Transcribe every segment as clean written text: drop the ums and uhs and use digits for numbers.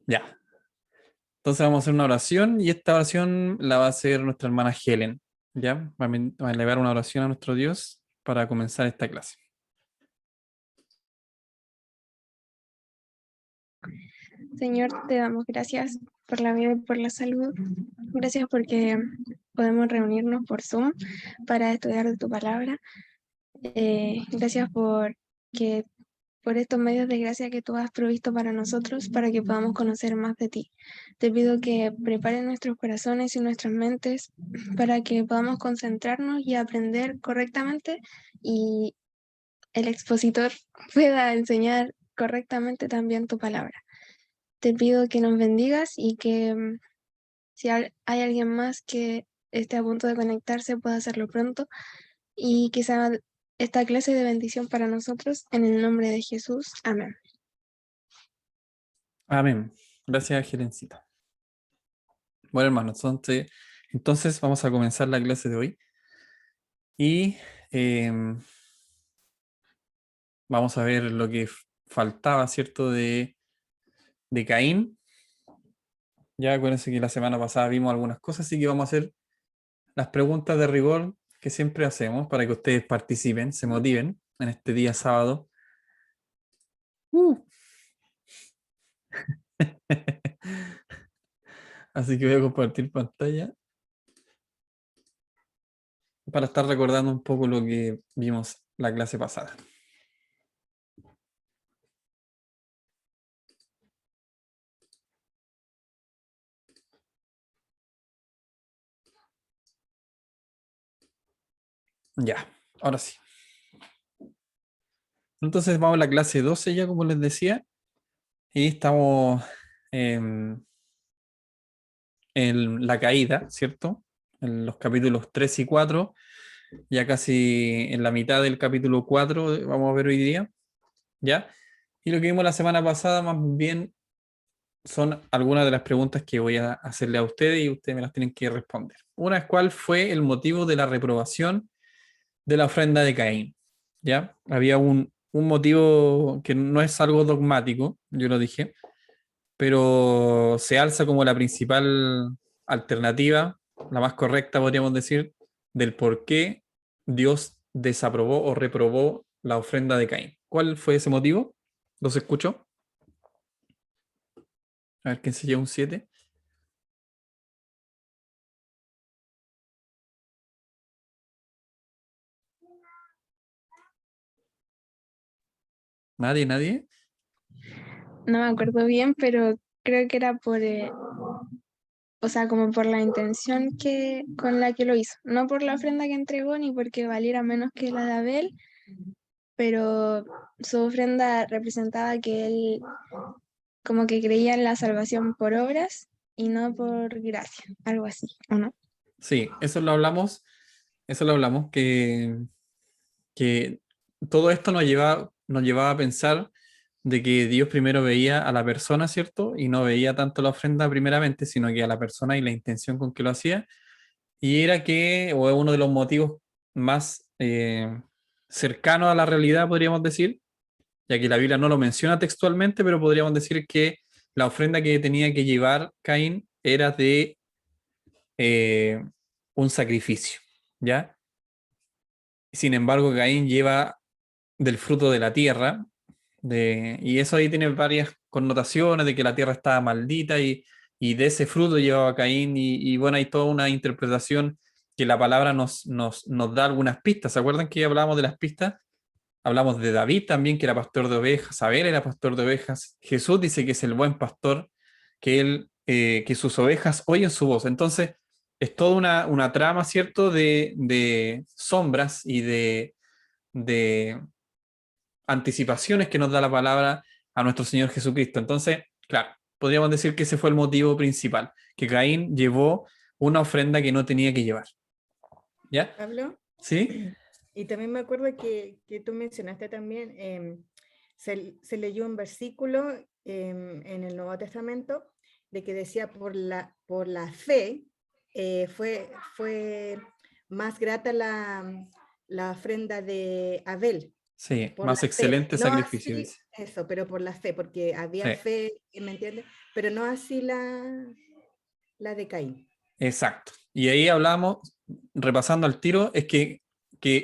Ya. Entonces vamos a hacer una oración y esta oración la va a hacer nuestra hermana Helen. ¿Ya? Va a elevar una oración a nuestro Dios para comenzar esta clase. Señor, te damos gracias por la vida y por la salud. Gracias porque podemos reunirnos por Zoom para estudiar de tu palabra. Gracias por estos medios de gracia que tú has provisto para nosotros, para que podamos conocer más de ti. Te pido que prepares nuestros corazones y nuestras mentes para que podamos concentrarnos y aprender correctamente y el expositor pueda enseñar correctamente también tu palabra. Te pido que nos bendigas y que si hay alguien más que esté a punto de conectarse, pueda hacerlo pronto y que sea esta clase de bendición para nosotros, en el nombre de Jesús. Amén. Amén. Gracias, Helencita. Bueno, hermanos, entonces vamos a comenzar la clase de hoy. Y vamos a ver lo que faltaba, ¿cierto? De Caín. Ya acuérdense que la semana pasada vimos algunas cosas, así que vamos a hacer las preguntas de rigor que siempre hacemos para que ustedes participen, se motiven en este día sábado. Así que voy a compartir pantalla para estar recordando un poco lo que vimos la clase pasada. Ya, ahora sí. Entonces vamos a la clase 12 ya, como les decía, y estamos en la caída, ¿cierto? En los capítulos 3 y 4, ya casi en la mitad del capítulo 4 vamos a ver hoy día, ¿ya? Y lo que vimos la semana pasada más bien son algunas de las preguntas que voy a hacerle a ustedes y ustedes me las tienen que responder. Una es cuál fue el motivo de la reprobación de la ofrenda de Caín, ¿ya? Había un motivo que no es algo dogmático, yo lo dije, pero se alza como la principal alternativa, la más correcta podríamos decir, del por qué Dios desaprobó o reprobó la ofrenda de Caín. ¿Cuál fue ese motivo? ¿Los escucho? A ver quién se lleva un 7. ¿Nadie? ¿Nadie? No me acuerdo bien, pero creo que era o sea, como por la intención con la que lo hizo. No por la ofrenda que entregó ni porque valiera menos que la de Abel, pero su ofrenda representaba que él como que creía en la salvación por obras y no por gracia, algo así, ¿o no? Sí, eso lo hablamos, que todo esto nos llevaba a pensar de que Dios primero veía a la persona, ¿cierto? Y no veía tanto la ofrenda primeramente, sino que a la persona y la intención con que lo hacía. Y era que, o es uno de los motivos más cercanos a la realidad, podríamos decir, ya que la Biblia no lo menciona textualmente, pero podríamos decir que la ofrenda que tenía que llevar Caín era de eh, un sacrificio, ¿ya? Sin embargo, Caín lleva del fruto de la tierra, y eso ahí tiene varias connotaciones de que la tierra estaba maldita y de ese fruto llevaba Caín, y bueno, hay toda una interpretación que la palabra nos da algunas pistas. ¿Se acuerdan que hablábamos de las pistas? Hablamos de David también, que era pastor de ovejas, Abel era pastor de ovejas, Jesús dice que es el buen pastor, que sus ovejas oyen su voz. Entonces, es toda una trama, ¿cierto?, de sombras y de anticipaciones que nos da la palabra a nuestro Señor Jesucristo. Entonces, claro, podríamos decir que ese fue el motivo principal, que Caín llevó una ofrenda que no tenía que llevar. ¿Ya? Pablo, ¿Sí? y también me acuerdo que tú mencionaste también, se leyó un versículo en el Nuevo Testamento de que decía por la fe fue más grata la ofrenda de Abel. Sí, Por más la fe, excelente no sacrificio, así, dice. Eso, pero por la fe, porque había Sí, fe, ¿me entiendes? Pero no así la de Caín. exacto. Y ahí hablamos, repasando al tiro, es que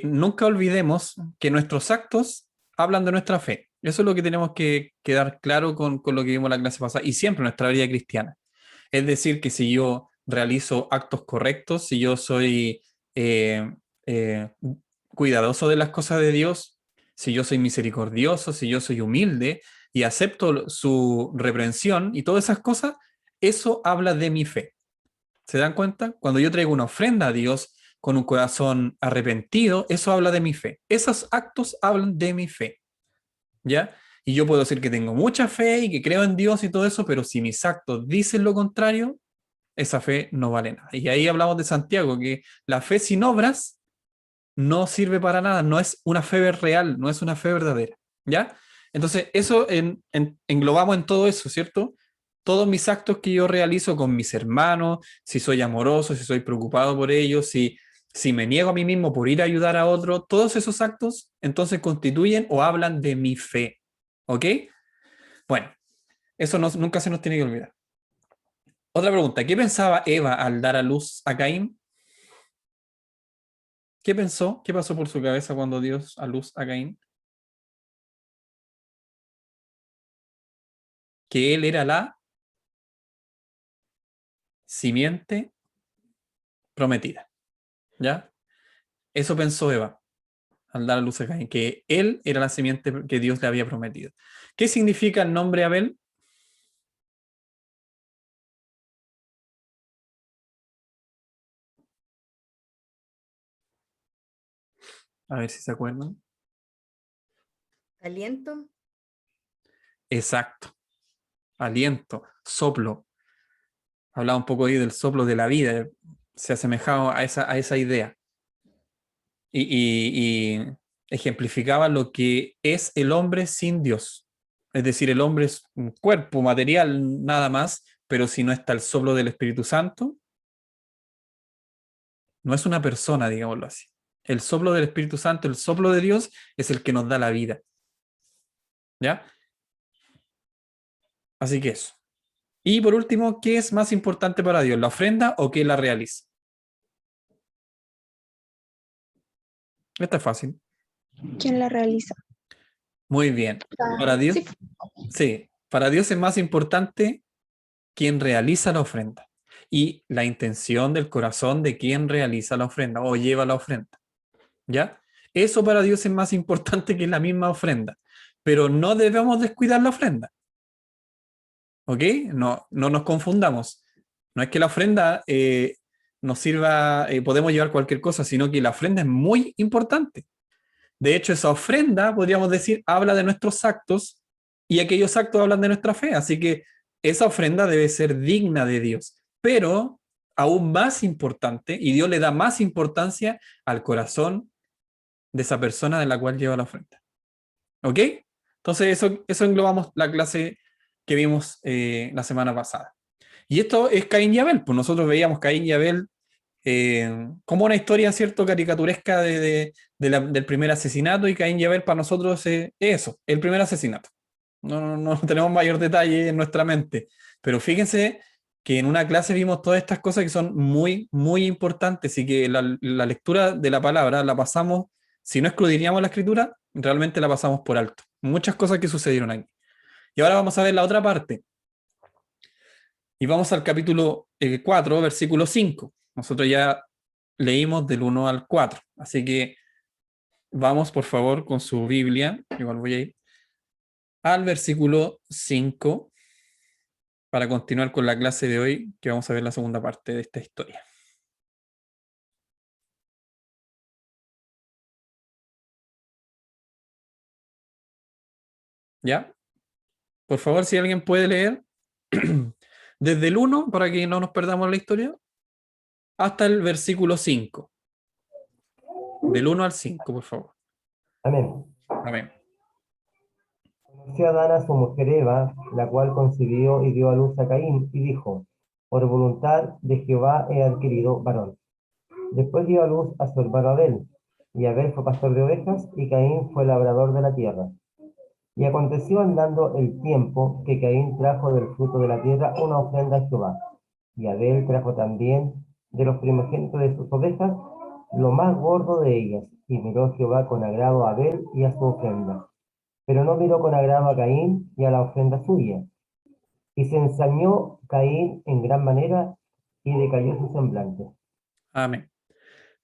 nunca olvidemos que nuestros actos hablan de nuestra fe. Eso es lo que tenemos que quedar claro con lo que vimos en la clase pasada y siempre en nuestra vida cristiana. Es decir, que si yo realizo actos correctos, si yo soy eh, eh, cuidadoso de las cosas de Dios, si yo soy misericordioso, si yo soy humilde y acepto su reprensión y todas esas cosas, eso habla de mi fe. ¿Se dan cuenta? Cuando yo traigo una ofrenda a Dios con un corazón arrepentido, eso habla de mi fe. Esos actos hablan de mi fe. ¿Ya? Y yo puedo decir que tengo mucha fe y que creo en Dios y todo eso, pero si mis actos dicen lo contrario, esa fe no vale nada. Y ahí hablamos de Santiago, que la fe sin obras no sirve para nada, no es una fe real, no es una fe verdadera. ¿Ya? Entonces, eso englobamos en todo eso, ¿cierto? Todos mis actos que yo realizo con mis hermanos, si soy amoroso, si soy preocupado por ellos, si me niego a mí mismo por ir a ayudar a otro, todos esos actos entonces constituyen o hablan de mi fe. ¿Ok? Bueno, eso nunca se nos tiene que olvidar. Otra pregunta, ¿qué pensaba Eva al dar a luz a Caín? ¿Qué pensó? ¿Qué pasó por su cabeza cuando dio a luz a Caín? Que él era la simiente prometida. ¿Ya? Eso pensó Eva al dar a luz a Caín, que él era la simiente que Dios le había prometido. ¿Qué significa el nombre Abel? A ver si se acuerdan. Aliento, Exacto. Aliento, soplo. Hablaba un poco ahí del soplo de la vida. Se asemejaba a esa idea. Y ejemplificaba lo que es el hombre sin Dios. Es decir, el hombre es un cuerpo material nada más, pero si no está el soplo del Espíritu Santo, no es una persona, digámoslo así. El soplo del Espíritu Santo, el soplo de Dios, es el que nos da la vida. ¿Ya? Así que eso. Y por último, ¿qué es más importante para Dios? ¿La ofrenda o que la realice? Esta es fácil. ¿Quién la realiza? Muy bien. Para Dios, Sí, sí, para Dios es más importante quien realiza la ofrenda y la intención del corazón de quien realiza la ofrenda o lleva la ofrenda. ¿Ya? Eso para Dios es más importante que la misma ofrenda, pero no debemos descuidar la ofrenda. ¿Ok? No nos confundamos. No es que la ofrenda nos sirva, podemos llevar cualquier cosa, sino que la ofrenda es muy importante. De hecho, esa ofrenda, podríamos decir, habla de nuestros actos y aquellos actos hablan de nuestra fe. Así que esa ofrenda debe ser digna de Dios. Pero aún más importante, y Dios le da más importancia al corazón de esa persona de la cual lleva la ofrenda. ¿Ok? Entonces, eso englobamos la clase que vimos la semana pasada. Y esto es Caín y Abel, pues nosotros veíamos Caín y Abel como una historia, ¿cierto?, caricaturesca del primer asesinato, y Caín y Abel para nosotros es eso, el primer asesinato. No tenemos mayor detalle en nuestra mente, pero fíjense que en una clase vimos todas estas cosas que son muy, muy importantes y que la lectura de la palabra la pasamos, si no escudriñamos la escritura, realmente la pasamos por alto. Muchas cosas que sucedieron aquí. Y ahora vamos a ver la otra parte. Y vamos al capítulo 4, versículo 5. Nosotros ya leímos del 1 al 4. Así que vamos, por favor, con su Biblia. Igual voy a ir al versículo 5 para continuar con la clase de hoy, que vamos a ver la segunda parte de esta historia. ¿Ya? Por favor, si alguien puede leer desde el 1, para que no nos perdamos la historia, hasta el versículo 5. Del 1 al 5, por favor. Amén. Amén. Conoció Adán a su mujer Eva, la cual concibió y dio a luz a Caín, y dijo, por voluntad de Jehová he adquirido varón. Después dio a luz a su hermano Abel, y Abel fue pastor de ovejas, y Caín fue labrador de la tierra. Y aconteció andando el tiempo que Caín trajo del fruto de la tierra una ofrenda a Jehová. Y Abel trajo también de los primogénitos de sus ovejas lo más gordo de ellas. Y miró Jehová con agrado a Abel y a su ofrenda. Pero no miró con agrado a Caín y a la ofrenda suya. Y se ensañó Caín en gran manera y decayó su semblante. Amén.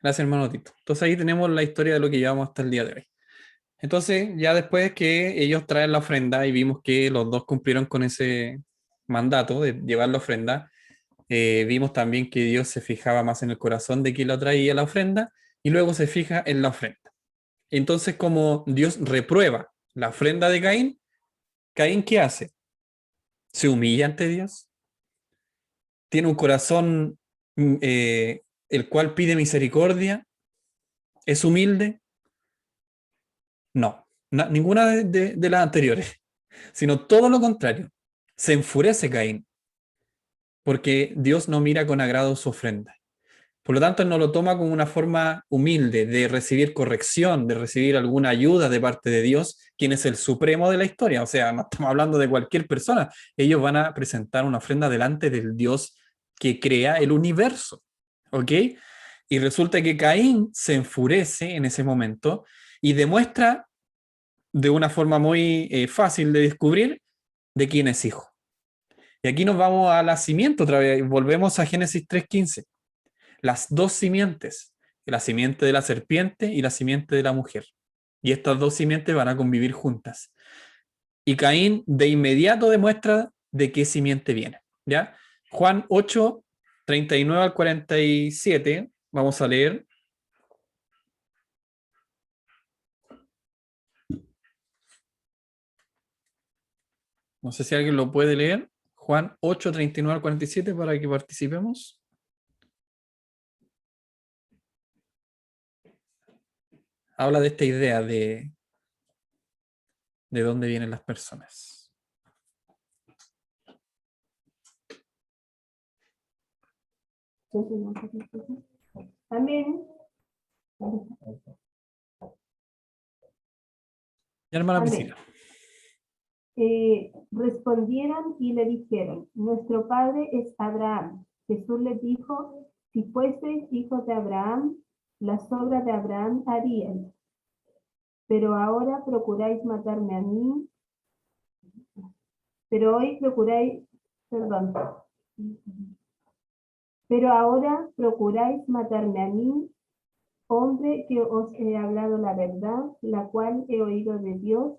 Gracias, hermano Tito. Entonces ahí tenemos la historia de lo que llevamos hasta el día de hoy. Entonces, ya después que ellos traen la ofrenda y vimos que los dos cumplieron con ese mandato de llevar la ofrenda, vimos también que Dios se fijaba más en el corazón de quien lo traía la ofrenda y luego se fija en la ofrenda. Entonces, como Dios reprueba la ofrenda de Caín, ¿Caín qué hace? ¿Se humilla ante Dios? ¿Tiene un corazón el cual pide misericordia? ¿Es humilde? No, ninguna de las anteriores, sino todo lo contrario. Se enfurece Caín, porque Dios no mira con agrado su ofrenda. Por lo tanto, él no lo toma como una forma humilde de recibir corrección, de recibir alguna ayuda de parte de Dios, quien es el supremo de la historia. O sea, no estamos hablando de cualquier persona. Ellos van a presentar una ofrenda delante del Dios que crea el universo. ¿Ok? Y resulta que Caín se enfurece en ese momento y demuestra de una forma muy fácil de descubrir de quién es hijo. Y aquí nos vamos a la simiente otra vez, volvemos a Génesis 3:15. Las dos simientes, la simiente de la serpiente y la simiente de la mujer. Y estas dos simientes van a convivir juntas. Y Caín de inmediato demuestra de qué simiente viene. ¿Ya? Juan 8, 39 al 47, vamos a leer. No sé si alguien lo puede leer. Juan 8, 39 al 47 para que participemos. Habla de esta idea de dónde vienen las personas. Amén. Ya, hermana Amén. Priscila. Respondieron y le dijeron, nuestro padre es Abraham. Jesús les dijo, si fueseis hijos de Abraham, las obras de Abraham haríais. Pero ahora procuráis matarme a mí. Pero hoy procuráis, perdón. Pero ahora procuráis matarme a mí, hombre que os he hablado la verdad, la cual he oído de Dios.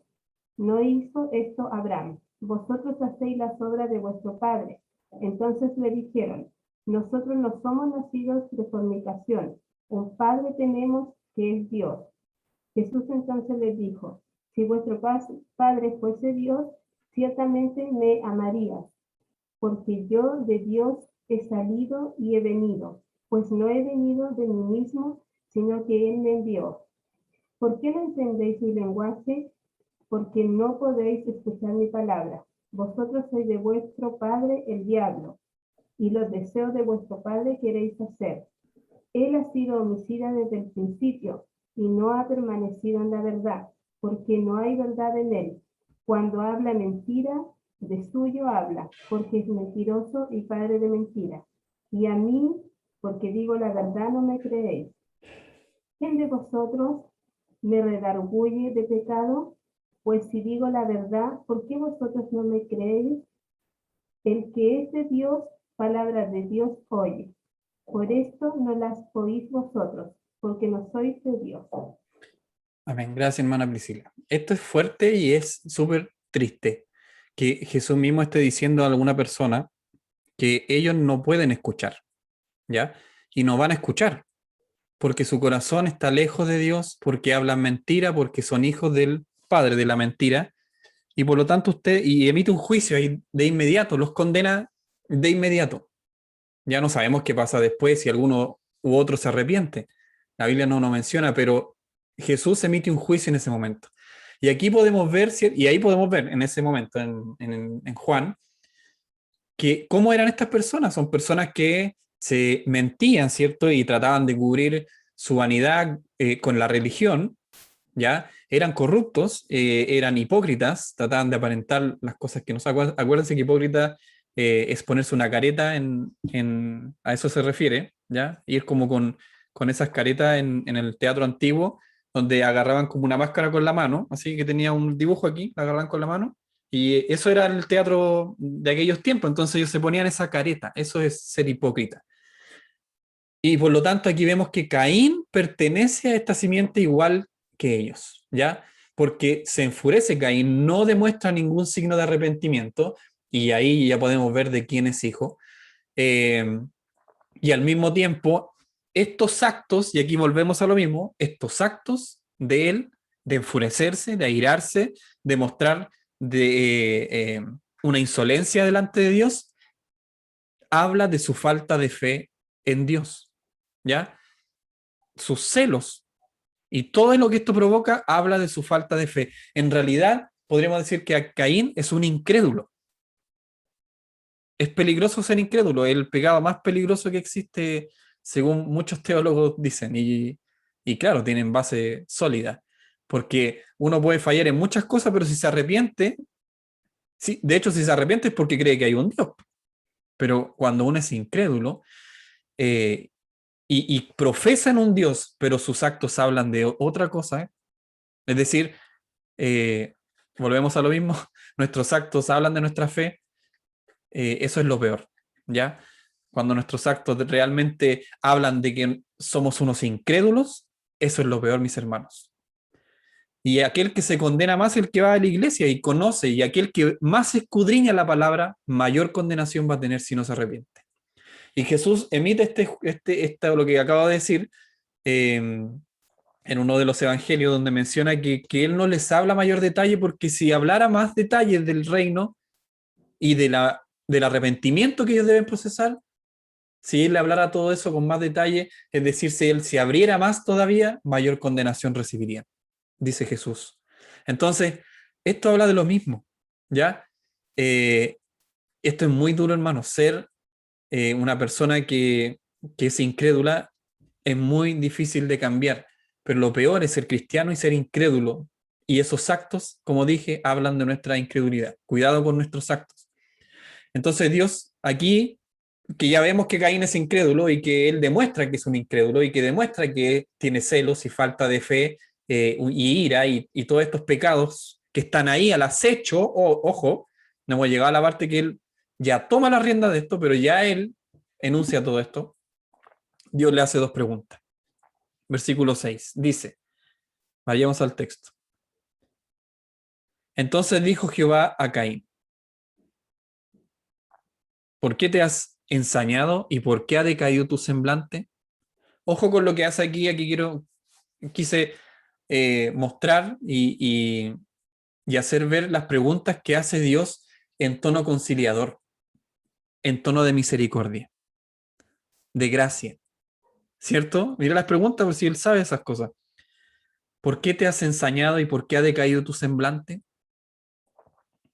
No hizo esto Abraham. Vosotros hacéis las obras de vuestro padre. Entonces le dijeron, nosotros no somos nacidos de fornicación. Un padre tenemos que es Dios. Jesús entonces les dijo, si vuestro padre fuese Dios, ciertamente me amarías, porque yo de Dios he salido y he venido, pues no he venido de mí mismo, sino que Él me envió. ¿Por qué no entendéis mi lenguaje? Porque no podéis escuchar mi palabra. Vosotros sois de vuestro padre el diablo, y los deseos de vuestro padre queréis hacer. Él ha sido homicida desde el principio, y no ha permanecido en la verdad, porque no hay verdad en él. Cuando habla mentira, de suyo habla, porque es mentiroso y padre de mentira. Y a mí, porque digo la verdad, no me creéis. ¿Quién de vosotros me redarguye de pecado? Pues si digo la verdad, ¿por qué vosotros no me creéis? El que es de Dios, palabras de Dios oye. Por esto no las oís vosotros, porque no sois de Dios. Amén. Gracias, hermana Priscila. Esto es fuerte y es súper triste que Jesús mismo esté diciendo a alguna persona que ellos no pueden escuchar, ¿ya? Y no van a escuchar, porque su corazón está lejos de Dios, porque hablan mentira, porque son hijos del padre de la mentira, y por lo tanto usted y emite un juicio ahí de inmediato, los condena de inmediato. Ya no sabemos qué pasa después, si alguno u otro se arrepiente. La Biblia no nos menciona, pero Jesús emite un juicio en ese momento. Y aquí podemos ver, y ahí podemos ver en ese momento, en Juan, que cómo eran estas personas. Son personas que se mentían, ¿cierto? Y trataban de cubrir su vanidad con la religión, ¿ya? Eran corruptos, eran hipócritas, trataban de aparentar las cosas que no se acuérdense que hipócrita es ponerse una careta a eso se refiere, ¿ya? Ir como con esas caretas en el teatro antiguo, donde agarraban como una máscara con la mano, así que tenía un dibujo aquí, la agarraban con la mano, y eso era el teatro de aquellos tiempos, entonces ellos se ponían esa careta, eso es ser hipócrita. Y por lo tanto aquí vemos que Caín pertenece a esta simiente igual que ellos, ¿ya? Porque se enfurece Caín, no demuestra ningún signo de arrepentimiento, y ahí ya podemos ver de quién es hijo. Y al mismo tiempo, estos actos, y aquí volvemos a lo mismo, estos actos de él, de enfurecerse, de airarse, de mostrar una insolencia delante de Dios, habla de su falta de fe en Dios, ¿ya? Sus celos y todo lo que esto provoca habla de su falta de fe. En realidad, podríamos decir que Caín es un incrédulo. Es peligroso ser incrédulo, el pecado más peligroso que existe, según muchos teólogos dicen, y claro, tienen base sólida, porque uno puede fallar en muchas cosas, pero si se arrepiente, sí, de hecho, si se arrepiente es porque cree que hay un Dios, pero cuando uno es incrédulo, y profesa en un Dios, pero sus actos hablan de otra cosa, es decir, volvemos a lo mismo, nuestros actos hablan de nuestra fe, eso es lo peor, ¿ya? Cuando nuestros actos realmente hablan de que somos unos incrédulos, eso es lo peor, mis hermanos. Y aquel que se condena más es el que va a la iglesia y conoce, y aquel que más escudriña la palabra, mayor condenación va a tener si no se arrepiente. Y Jesús emite lo que acabo de decir, en uno de los evangelios donde menciona que él no les habla mayor detalle porque si hablara más detalles del reino y del arrepentimiento que ellos deben procesar, si él le hablara todo eso con más detalle, es decir, si él se abriera más todavía, mayor condenación recibiría, dice Jesús. Entonces, esto habla de lo mismo, ¿ya? Esto es muy duro, hermano, ser una persona que es incrédula es muy difícil de cambiar, pero lo peor es ser cristiano y ser incrédulo. Y esos actos, como dije, hablan de nuestra incredulidad. Cuidado con nuestros actos. Entonces Dios aquí, que ya vemos que Caín es incrédulo y que él demuestra que es un incrédulo y que demuestra que tiene celos y falta de fe y ira y todos estos pecados que están ahí al acecho, ojo, no hemos llegado a la parte que él ya toma la rienda de esto, pero ya él enuncia todo esto. Dios le hace dos preguntas. Versículo 6 dice, vayamos al texto. Entonces dijo Jehová a Caín, ¿por qué te has ensañado y por qué ha decaído tu semblante? Ojo con lo que hace aquí quise mostrar y hacer ver las preguntas que hace Dios en tono conciliador, en tono de misericordia, de gracia, ¿cierto? Mira las preguntas por si él sabe esas cosas. ¿Por qué te has ensañado y por qué ha decaído tu semblante?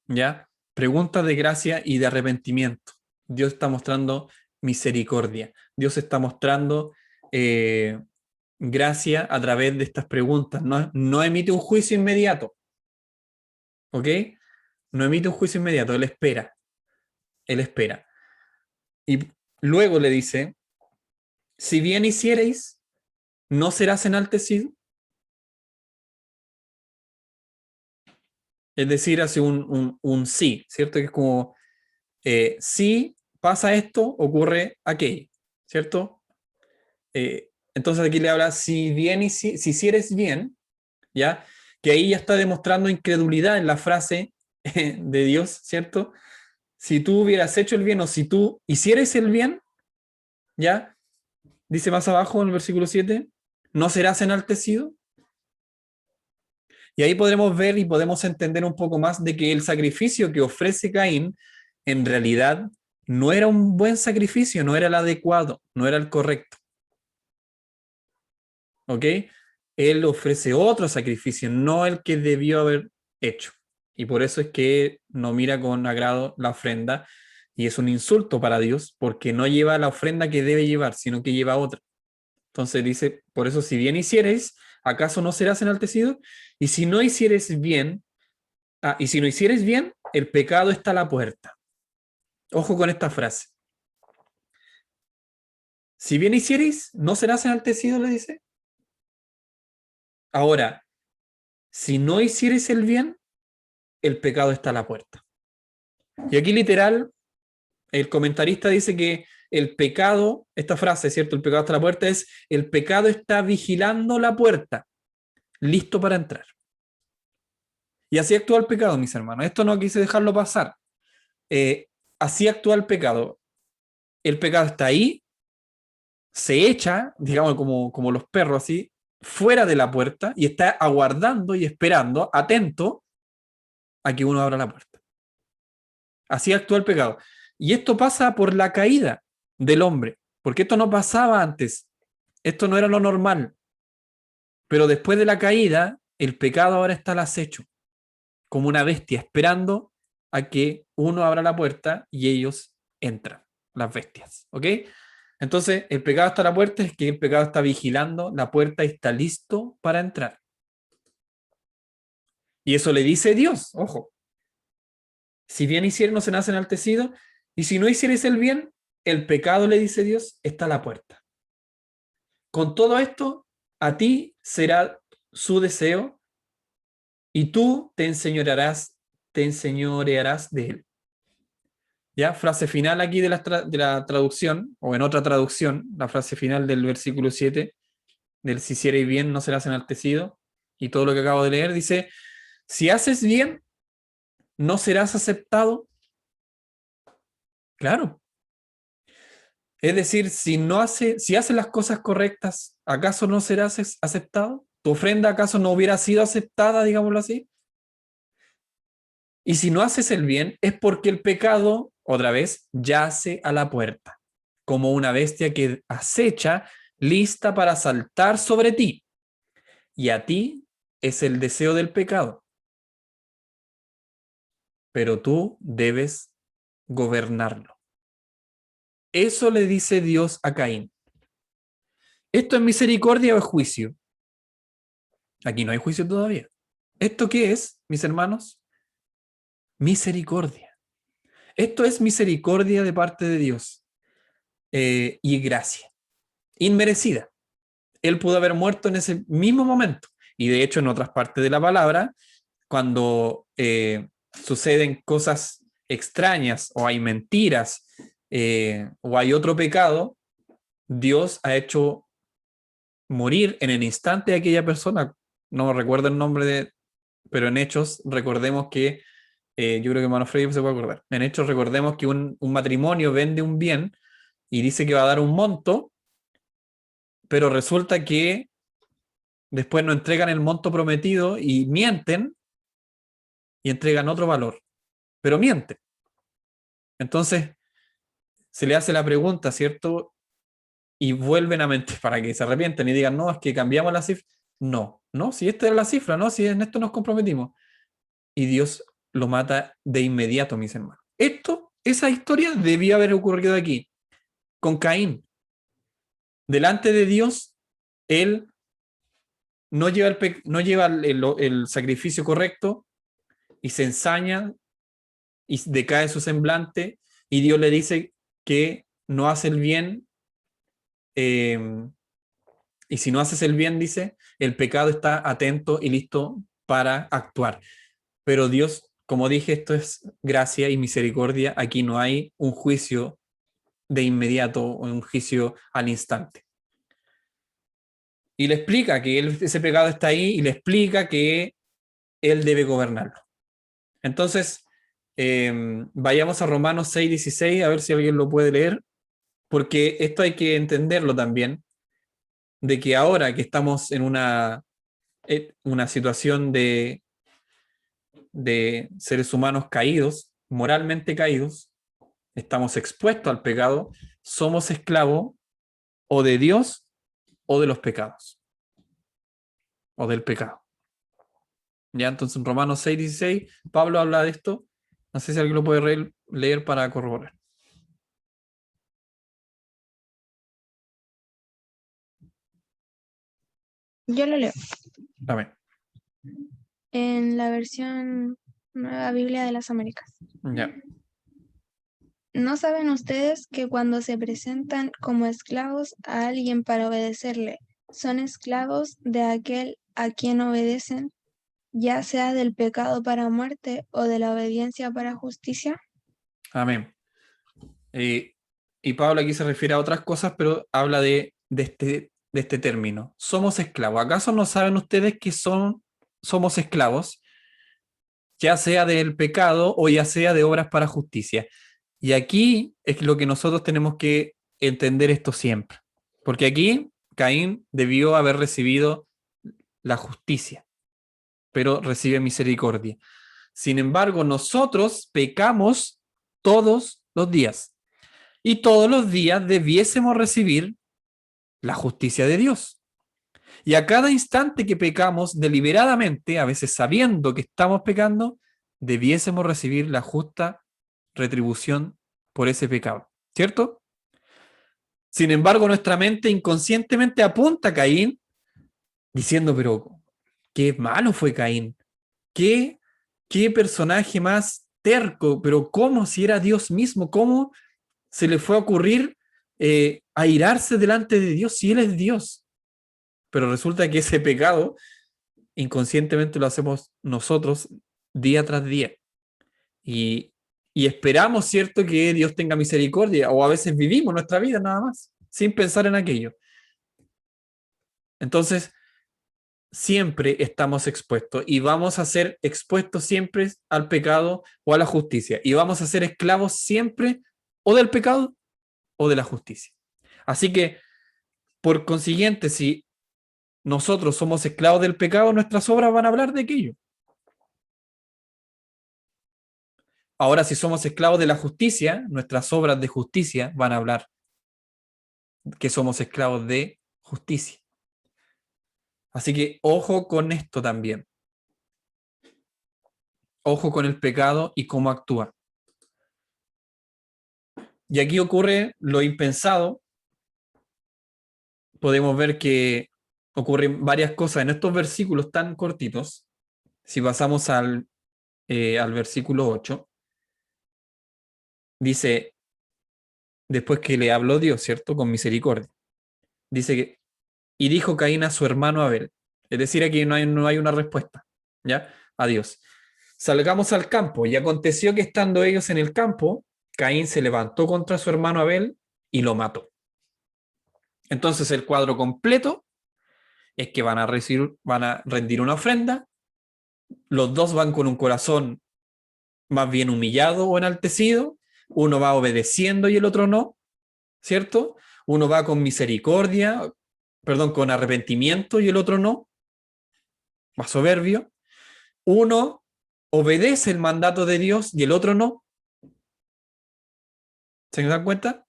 ¿Ya? Preguntas de gracia y de arrepentimiento. Dios está mostrando misericordia. Dios está mostrando gracia a través de estas preguntas. No emite un juicio inmediato. ¿Ok? No emite un juicio inmediato. Él espera. Él espera. Y luego le dice, si bien hiciereis, ¿no serás enaltecido? Es decir, hace un sí, ¿cierto? Que es como, si pasa esto, ocurre aquello, ¿cierto? Entonces aquí le habla, si hicieres bien, ¿ya? Que ahí ya está demostrando incredulidad en la frase de Dios, ¿cierto? Si tú hubieras hecho el bien o si tú hicieres el bien, ¿ya? Dice más abajo en el versículo 7, ¿no serás enaltecido? Y ahí podremos ver y podemos entender un poco más de que el sacrificio que ofrece Caín en realidad no era un buen sacrificio, no era el adecuado, no era el correcto. ¿Ok? Él ofrece otro sacrificio, no el que debió haber hecho. Y por eso es que no mira con agrado la ofrenda y es un insulto para Dios porque no lleva la ofrenda que debe llevar, sino que lleva otra. Entonces dice, por eso si bien hiciereis, ¿acaso no serás enaltecido? Y si no hicieres bien, y si no hicieres bien, el pecado está a la puerta. Ojo con esta frase. Si bien hicieres, no serás enaltecido, le dice. Ahora, si no hicieres el bien, el pecado está a la puerta. Y aquí literal, el comentarista dice que el pecado, esta frase, ¿cierto? El pecado está a la puerta, es el pecado está vigilando la puerta, listo para entrar. Y así actúa el pecado, mis hermanos. Esto no quise dejarlo pasar. Así actúa el pecado. El pecado está ahí, se echa, digamos, como los perros, así, fuera de la puerta y está aguardando y esperando, atento a que uno abra la puerta. Así actúa el pecado. Y esto pasa por la caída del hombre, porque esto no pasaba antes. Esto no era lo normal. Pero después de la caída, el pecado ahora está al acecho, como una bestia, esperando a que uno abra la puerta y ellos entran, las bestias. ¿Ok? Entonces, el pecado está a la puerta, es que el pecado está vigilando la puerta y está listo para entrar. Y eso le dice Dios, ojo. Si bien hicieres, no serás enaltecido, y si no hicieres el bien, el pecado, le dice Dios, está a la puerta. Con todo esto, a ti será su deseo, y tú te enseñorearás de él. ¿Ya? Frase final aquí de la traducción, o en otra traducción, la frase final del versículo 7, del si hicieres bien, no serás enaltecido, y todo lo que acabo de leer, dice, si haces bien, ¿no serás aceptado? Claro. Es decir, si haces las cosas correctas, ¿acaso no serás aceptado? ¿Tu ofrenda acaso no hubiera sido aceptada, digámoslo así? Y si no haces el bien, es porque el pecado, otra vez, yace a la puerta, como una bestia que acecha, lista para saltar sobre ti. Y a ti es el deseo del pecado. Pero tú debes gobernarlo. Eso le dice Dios a Caín. ¿Esto es misericordia o es juicio? Aquí no hay juicio todavía. ¿Esto qué es, mis hermanos? Misericordia. Esto es misericordia de parte de Dios y gracia, inmerecida. Él pudo haber muerto en ese mismo momento. Y de hecho, en otras partes de la palabra, cuando suceden cosas extrañas o hay mentiras o hay otro pecado, Dios ha hecho morir en el instante de aquella persona. No recuerdo el nombre pero en Hechos recordemos que, yo creo que hermano Freddy se puede acordar, en Hechos recordemos que un matrimonio vende un bien y dice que va a dar un monto, pero resulta que después no entregan el monto prometido y mienten y entregan otro valor, pero mienten. Entonces se le hace la pregunta, ¿cierto? Y vuelven a mentir para que se arrepienten y digan, no, es que cambiamos la cifra. No, no, si esta era la cifra, no, si en esto nos comprometimos. Y Dios lo mata de inmediato, mis hermanos. Esa historia debió haber ocurrido aquí, con Caín. Delante de Dios, él no lleva el sacrificio correcto y se ensaña y decae su semblante y Dios le dice que no hace el bien y si no haces el bien, dice, el pecado está atento y listo para actuar. Pero Dios, como dije, esto es gracia y misericordia. Aquí no hay un juicio de inmediato o un juicio al instante. Y le explica que ese pecado está ahí y le explica que él debe gobernarlo. Entonces, vayamos a Romanos 6:16, a ver si alguien lo puede leer, porque esto hay que entenderlo también, de que ahora que estamos en una situación de seres humanos caídos, moralmente caídos, estamos expuestos al pecado, somos esclavos o de Dios o de los pecados, o del pecado. Ya, entonces en Romanos 6:16, Pablo habla de esto. No sé si alguien lo puede leer para corroborar. Yo lo leo. Amén. En la versión Nueva Biblia de las Américas. Ya. ¿No saben ustedes que cuando se presentan como esclavos a alguien para obedecerle, son esclavos de aquel a quien obedecen, ya sea del pecado para muerte o de la obediencia para justicia? Amén. Y Pablo aquí se refiere a otras cosas, pero habla de este término. Somos esclavos. ¿Acaso no saben ustedes que somos esclavos, ya sea del pecado o ya sea de obras para justicia? Y aquí es lo que nosotros tenemos que entender esto siempre. Porque aquí Caín debió haber recibido la justicia, pero recibe misericordia. Sin embargo, nosotros pecamos todos los días. Y todos los días debiésemos recibir la justicia de Dios. Y a cada instante que pecamos deliberadamente, a veces sabiendo que estamos pecando, debiésemos recibir la justa retribución por ese pecado. ¿Cierto? Sin embargo, nuestra mente inconscientemente apunta a Caín diciendo, pero qué malo fue Caín. Qué personaje más terco, pero ¿cómo si era Dios mismo? ¿Cómo se le fue a ocurrir airarse delante de Dios si Él es Dios? Pero resulta que ese pecado inconscientemente lo hacemos nosotros día tras día. Y esperamos, ¿cierto?, que Dios tenga misericordia, o a veces vivimos nuestra vida nada más, sin pensar en aquello. Entonces, siempre estamos expuestos y vamos a ser expuestos siempre al pecado o a la justicia. Y vamos a ser esclavos siempre o del pecado o de la justicia. Así que, por consiguiente, si nosotros somos esclavos del pecado, nuestras obras van a hablar de aquello. Ahora, si somos esclavos de la justicia, nuestras obras de justicia van a hablar que somos esclavos de justicia. Así que ojo con esto también. Ojo con el pecado y cómo actúa. Y aquí ocurre lo impensado. Podemos ver que ocurren varias cosas en estos versículos tan cortitos. Si pasamos al versículo 8, dice, después que le habló Dios, ¿cierto? Con misericordia. Dice que, y dijo Caín a su hermano Abel. Es decir, aquí no hay una respuesta, ¿ya? A Dios. Salgamos al campo. Y aconteció que estando ellos en el campo, Caín se levantó contra su hermano Abel y lo mató. Entonces el cuadro completo es que van a rendir una ofrenda. Los dos van con un corazón más bien humillado o enaltecido. Uno va obedeciendo y el otro no, ¿cierto? Uno va con misericordia, con arrepentimiento y el otro no, más soberbio. Uno obedece el mandato de Dios y el otro no. ¿Se dan cuenta?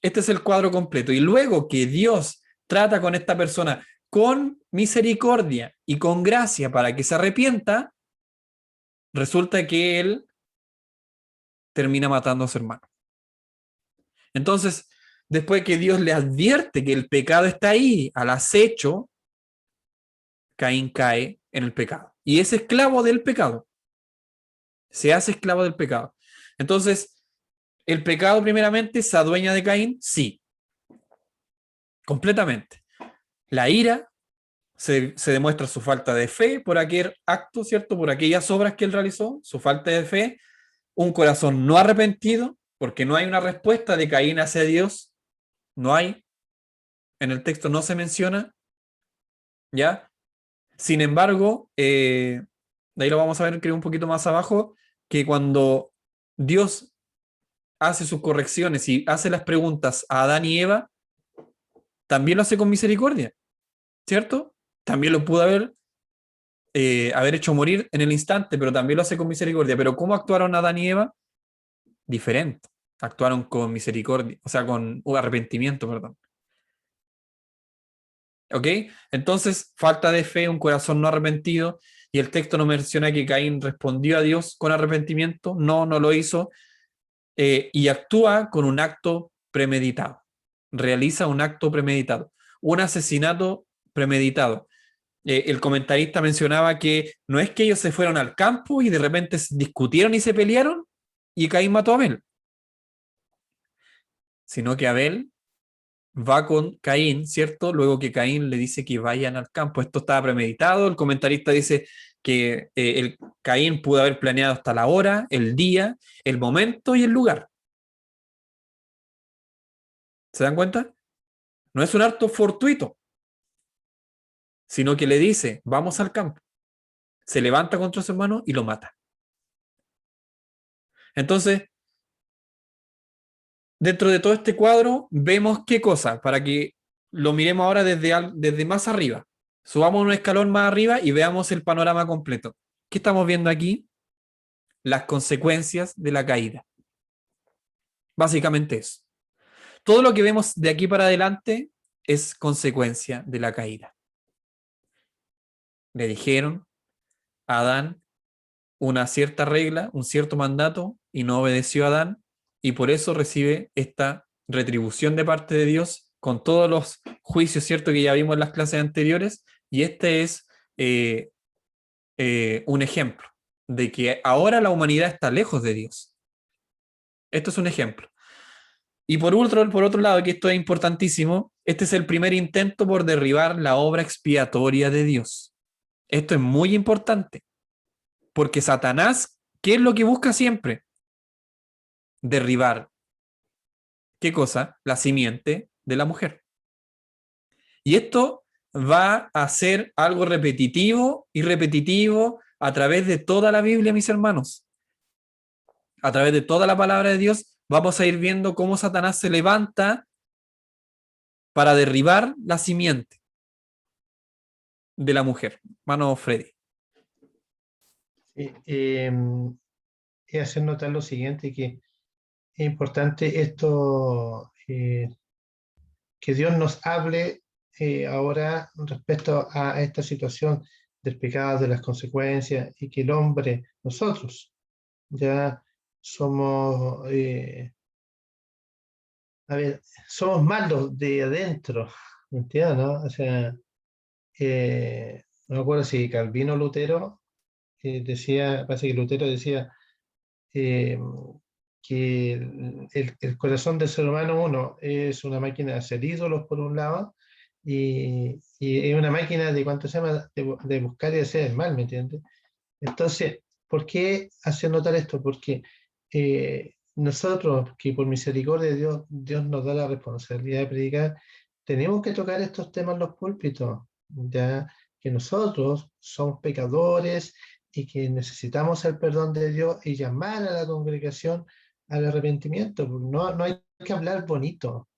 Este es el cuadro completo. Y luego que Dios trata con esta persona con misericordia y con gracia para que se arrepienta, resulta que él termina matando a su hermano. Entonces, después que Dios le advierte que el pecado está ahí, al acecho, Caín cae en el pecado. Y es esclavo del pecado. Se hace esclavo del pecado. Entonces, ¿el pecado primeramente se adueña de Caín? Sí. Completamente. La ira se demuestra su falta de fe por aquel acto, ¿cierto? Por aquellas obras que él realizó, su falta de fe, un corazón no arrepentido, porque no hay una respuesta de Caín hacia Dios, no hay, en el texto no se menciona, ¿ya? Sin embargo, de ahí lo vamos a ver, creo, un poquito más abajo, que cuando Dios hace sus correcciones y hace las preguntas a Adán y Eva, también lo hace con misericordia, ¿cierto? También lo pudo haber hecho morir en el instante, pero también lo hace con misericordia. Pero ¿cómo actuaron Adán y Eva? Diferente. Actuaron con misericordia, o sea, con arrepentimiento, perdón. ¿Ok? Entonces, falta de fe, un corazón no arrepentido, y el texto no menciona que Caín respondió a Dios con arrepentimiento, no lo hizo, y actúa con un acto premeditado. Realiza un acto premeditado, un asesinato premeditado. El comentarista mencionaba que no es que ellos se fueron al campo y de repente discutieron y se pelearon y Caín mató a Abel, sino que Abel va con Caín, ¿cierto? Luego que Caín le dice que vayan al campo. Esto estaba premeditado. El comentarista dice que el Caín pudo haber planeado hasta la hora, el día, el momento y el lugar. ¿Se dan cuenta? No es un acto fortuito, sino que le dice, vamos al campo. Se levanta contra su hermano y lo mata. Entonces, dentro de todo este cuadro, vemos qué cosa, para que lo miremos ahora desde más arriba. Subamos un escalón más arriba y veamos el panorama completo. ¿Qué estamos viendo aquí? Las consecuencias de la caída. Básicamente eso. Todo lo que vemos de aquí para adelante es consecuencia de la caída. Le dijeron a Adán una cierta regla, un cierto mandato, y no obedeció a Adán, y por eso recibe esta retribución de parte de Dios con todos los juicios, ¿cierto?, que ya vimos en las clases anteriores, y este es un ejemplo de que ahora la humanidad está lejos de Dios. Esto es un ejemplo. Y por otro lado, que esto es importantísimo, este es el primer intento por derribar la obra expiatoria de Dios. Esto es muy importante, porque Satanás, ¿qué es lo que busca siempre? Derribar. ¿Qué cosa? La simiente de la mujer. Y esto va a ser algo repetitivo y repetitivo a través de toda la Biblia, mis hermanos. A través de toda la palabra de Dios, vamos a ir viendo cómo Satanás se levanta para derribar la simiente de la mujer. Hermano Freddy. Sí, y hacer notar lo siguiente, que es importante esto, que Dios nos hable ahora respecto a esta situación del pecado, de las consecuencias, y que el hombre, nosotros, ya somos, somos malos de adentro, ¿me entiendes, no? O sea, no me acuerdo si Calvino o Lutero decía, parece que Lutero decía que el corazón del ser humano, uno, es una máquina de hacer ídolos por un lado, y es una máquina de, ¿cuánto se llama?, de buscar y hacer el mal, ¿me entiendes? Entonces, ¿por qué hacer notar esto? Porque nosotros, que por misericordia de Dios, Dios nos da la responsabilidad de predicar, tenemos que tocar estos temas en los púlpitos, ya que nosotros somos pecadores y que necesitamos el perdón de Dios y llamar a la congregación al arrepentimiento. No hay que hablar bonito,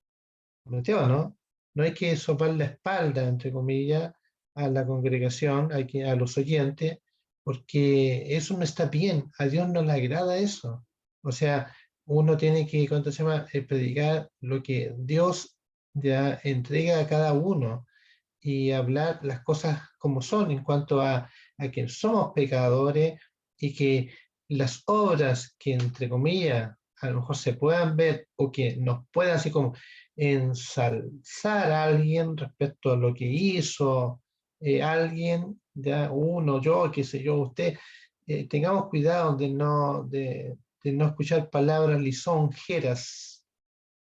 ¿me entiendes, no? No hay que sopar la espalda, entre comillas, a la congregación, a los oyentes, porque eso no está bien, a Dios no le agrada eso. O sea, uno tiene que, ¿cuánto se llama?, predicar lo que Dios ya entrega a cada uno y hablar las cosas como son en cuanto a que somos pecadores y que las obras que, entre comillas, a lo mejor se puedan ver o que nos puedan así como ensalzar a alguien respecto a lo que hizo alguien, ya uno, yo, qué sé yo, usted, tengamos cuidado de no escuchar palabras lisonjeras.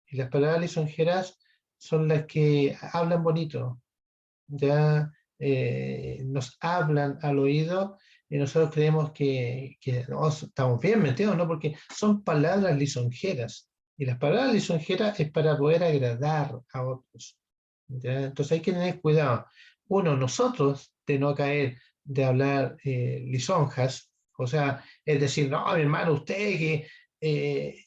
Y las palabras lisonjeras son las que hablan bonito, ya nos hablan al oído y nosotros creemos que no, estamos bien metidos, ¿no? Porque son palabras lisonjeras. Y las palabras lisonjeras es para poder agradar a otros, ¿ya? Entonces hay que tener cuidado. Uno, nosotros, de no caer de hablar lisonjas, o sea, es decir, no, mi hermano, usted que...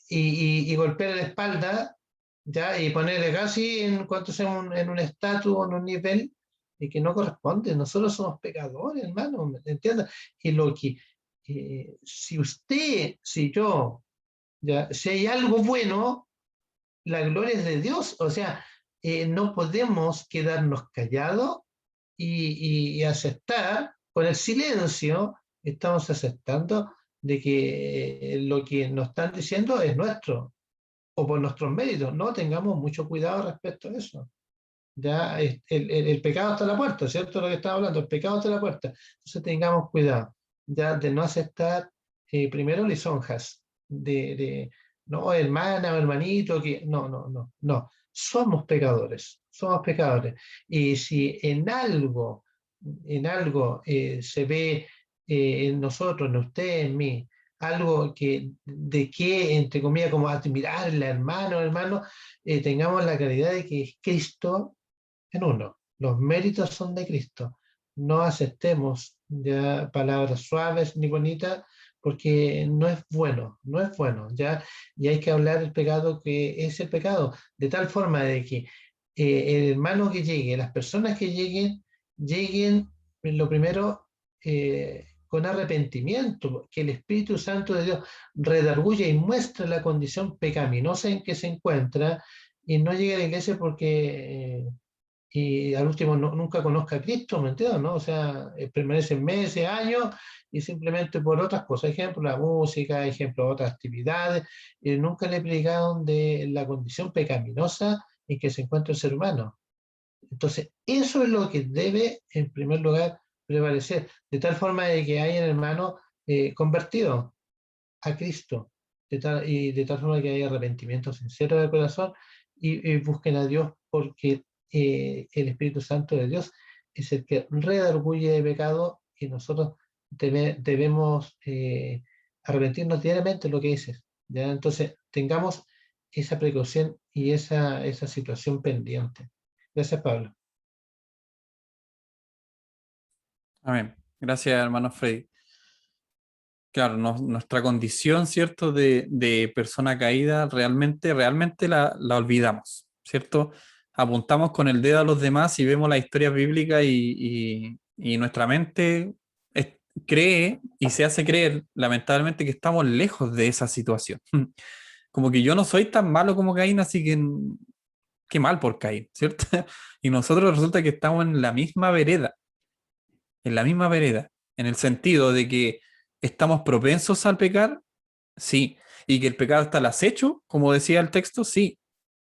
y golpear la espalda, ¿ya? Y ponerle casi en cuanto sea en un estatus o en un nivel que no corresponde. Nosotros somos pecadores, hermano, ¿me entiendes? Y lo que, si usted, si yo, ya, si hay algo bueno, la gloria es de Dios. O sea, no podemos quedarnos callados y aceptar, con el silencio, estamos aceptando de que lo que nos están diciendo es nuestro, o por nuestros méritos. No tengamos mucho cuidado respecto a eso. Ya el pecado está a la puerta, ¿cierto? Lo que estaba hablando, el pecado está a la puerta. Entonces tengamos cuidado, ya de no aceptar primero lisonjas, no, hermana o hermanito, que no. Somos pecadores. Y si en algo se ve en nosotros, en usted, en mí, algo de que, entre comillas, como admirarle, hermano, tengamos la claridad de que es Cristo en uno. Los méritos son de Cristo. No aceptemos ya palabras suaves ni bonitas porque no es bueno, ya, y hay que hablar del pecado que es el pecado, de tal forma de que el hermano que llegue, las personas que lleguen lo primero con arrepentimiento, que el Espíritu Santo de Dios redarguya y muestre la condición pecaminosa en que se encuentra y no llegue a la iglesia porque y al último nunca conozca a Cristo, ¿me entiendes? ¿No? O sea, permanecen meses, años, y simplemente por otras cosas, ejemplo, la música, ejemplo, otras actividades, nunca le predicaron de la condición pecaminosa en que se encuentra el ser humano. Entonces, eso es lo que debe, en primer lugar, prevalecer, de tal forma de que hayan hermanos convertidos a Cristo, de tal forma que haya arrepentimiento sincero del corazón y busquen a Dios porque el Espíritu Santo de Dios es el que redarguye de pecado y nosotros debemos arrepentirnos diariamente, lo que dices. ¿Ya? Entonces, tengamos esa precaución y esa situación pendiente. Gracias, Pablo. Amén. Gracias, hermano Freddy. Claro, nuestra condición, ¿cierto? De persona caída, realmente la olvidamos, ¿cierto? Apuntamos con el dedo a los demás y vemos la historia bíblica y nuestra mente cree y se hace creer, lamentablemente, que estamos lejos de esa situación. Como que yo no soy tan malo como Caín, así que qué mal por Caín, ¿cierto? Y nosotros resulta que estamos en la misma vereda, en el sentido de que estamos propensos al pecar, sí, y que el pecado está al acecho, como decía el texto, sí,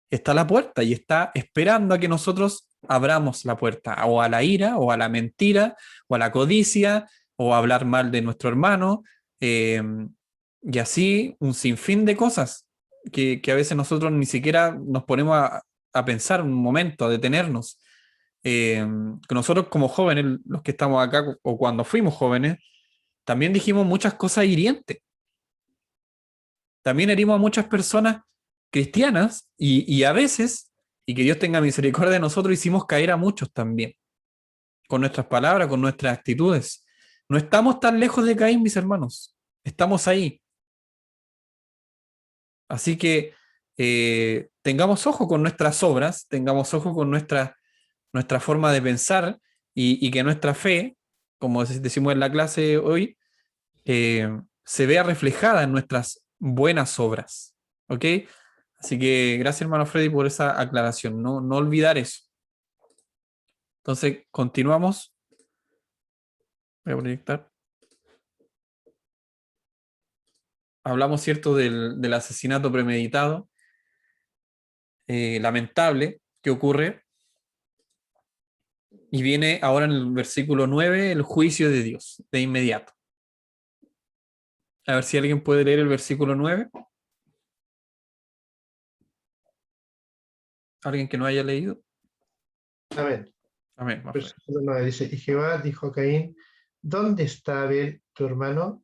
está a la puerta y está esperando a que nosotros abramos la puerta, o a la ira, o a la mentira, o a la codicia, o a hablar mal de nuestro hermano, y así un sinfín de cosas que a veces nosotros ni siquiera nos ponemos a pensar un momento, a detenernos. Que nosotros como jóvenes, los que estamos acá, o cuando fuimos jóvenes, también dijimos muchas cosas hirientes. También herimos a muchas personas cristianas y a veces, y que Dios tenga misericordia de nosotros, hicimos caer a muchos también, con nuestras palabras, con nuestras actitudes. No estamos tan lejos de Caín, mis hermanos. Estamos ahí. Así que tengamos ojo con nuestras obras, tengamos ojo con nuestra forma de pensar y que nuestra fe, como decimos en la clase hoy, se vea reflejada en nuestras buenas obras. ¿Ok? Así que gracias, hermano Freddy, por esa aclaración. No olvidar eso. Entonces, continuamos. Voy a proyectar. Hablamos, ¿cierto?, del asesinato premeditado, lamentable, que ocurre. Y viene ahora en el versículo 9 el juicio de Dios, de inmediato. A ver si alguien puede leer el versículo 9. ¿Alguien que no haya leído? Amén. Amén. Versículo 9 dice, y Jehová dijo a Caín, ¿dónde está Abel, tu hermano?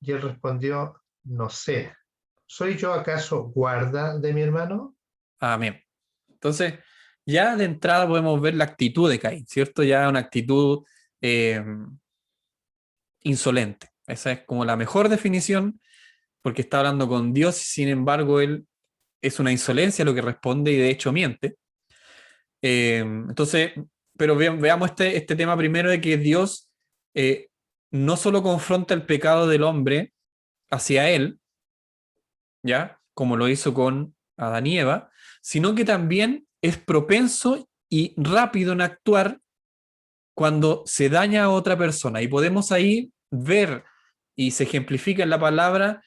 Y él respondió, no sé. ¿Soy yo acaso guarda de mi hermano? Amén. Entonces, ya de entrada podemos ver la actitud de Caín, ¿cierto? Ya una actitud insolente. Esa es como la mejor definición, porque está hablando con Dios y sin embargo él es una insolencia lo que responde y de hecho miente. Entonces, pero veamos este tema primero de que Dios no solo confronta el pecado del hombre hacia él, ¿ya? Como lo hizo con Adán y Eva, sino que también es propenso y rápido en actuar cuando se daña a otra persona. Y podemos ahí ver, y se ejemplifica en la palabra,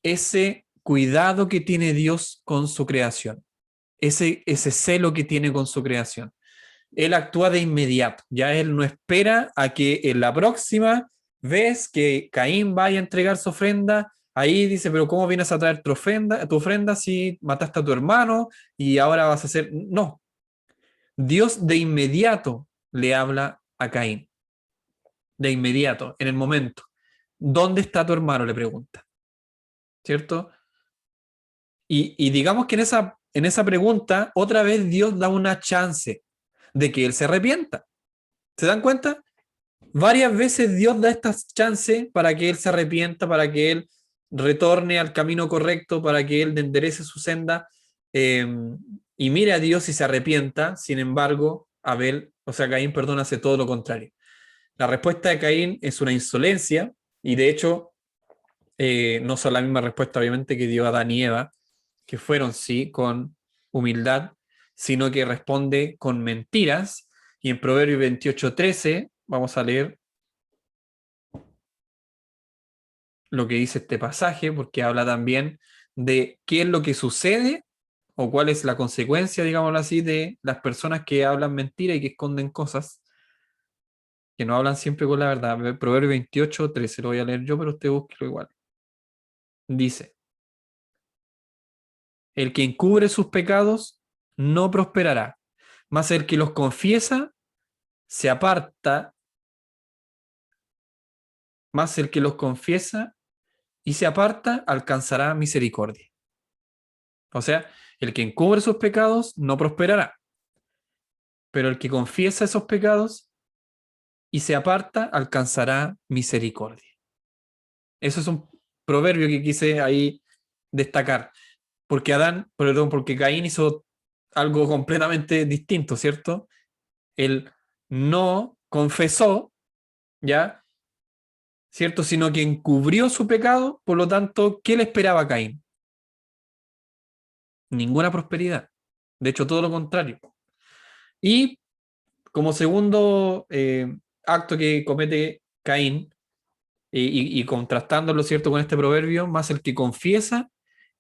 ese cuidado que tiene Dios con su creación, ese celo que tiene con su creación. él actúa de inmediato. Ya él no espera a que en la próxima vez que Caín vaya a entregar su ofrenda, ahí dice, pero ¿cómo vienes a traer tu ofrenda si mataste a tu hermano y ahora vas a hacer? No. Dios de inmediato le habla a Caín. De inmediato, en el momento. ¿Dónde está tu hermano? Le pregunta. ¿Cierto? Y digamos que en esa pregunta, otra vez Dios da una chance de que él se arrepienta. ¿Se dan cuenta? Varias veces Dios da estas chances para que él se arrepienta, para que él retorne al camino correcto, para que él enderece su senda y mire a Dios y se arrepienta. Sin embargo, Caín, perdón, hace todo lo contrario. La respuesta de Caín es una insolencia y de hecho no son la misma respuesta obviamente que dio Adán y Eva, que fueron sí con humildad, sino que responde con mentiras. Y en Proverbios 28:13 vamos a leer lo que dice este pasaje, porque habla también de qué es lo que sucede o cuál es la consecuencia, digámoslo así, de las personas que hablan mentira y que esconden cosas, que no hablan siempre con la verdad. Proverbios 28:13 lo voy a leer yo, pero usted búsquelo igual. Dice: el que encubre sus pecados no prosperará, mas el que los confiesa se aparta, mas el que los confiesa y se aparta alcanzará misericordia. O sea, el que encubre sus pecados no prosperará, pero el que confiesa esos pecados y se aparta alcanzará misericordia. Eso es un proverbio que quise ahí destacar, porque Caín hizo algo completamente distinto, ¿cierto? Él no confesó, ¿ya? ¿Cierto? Sino que encubrió su pecado, por lo tanto, ¿qué le esperaba a Caín? Ninguna prosperidad. De hecho, todo lo contrario. Y como segundo acto que comete Caín, y contrastándolo, ¿cierto?, con este proverbio, más el que confiesa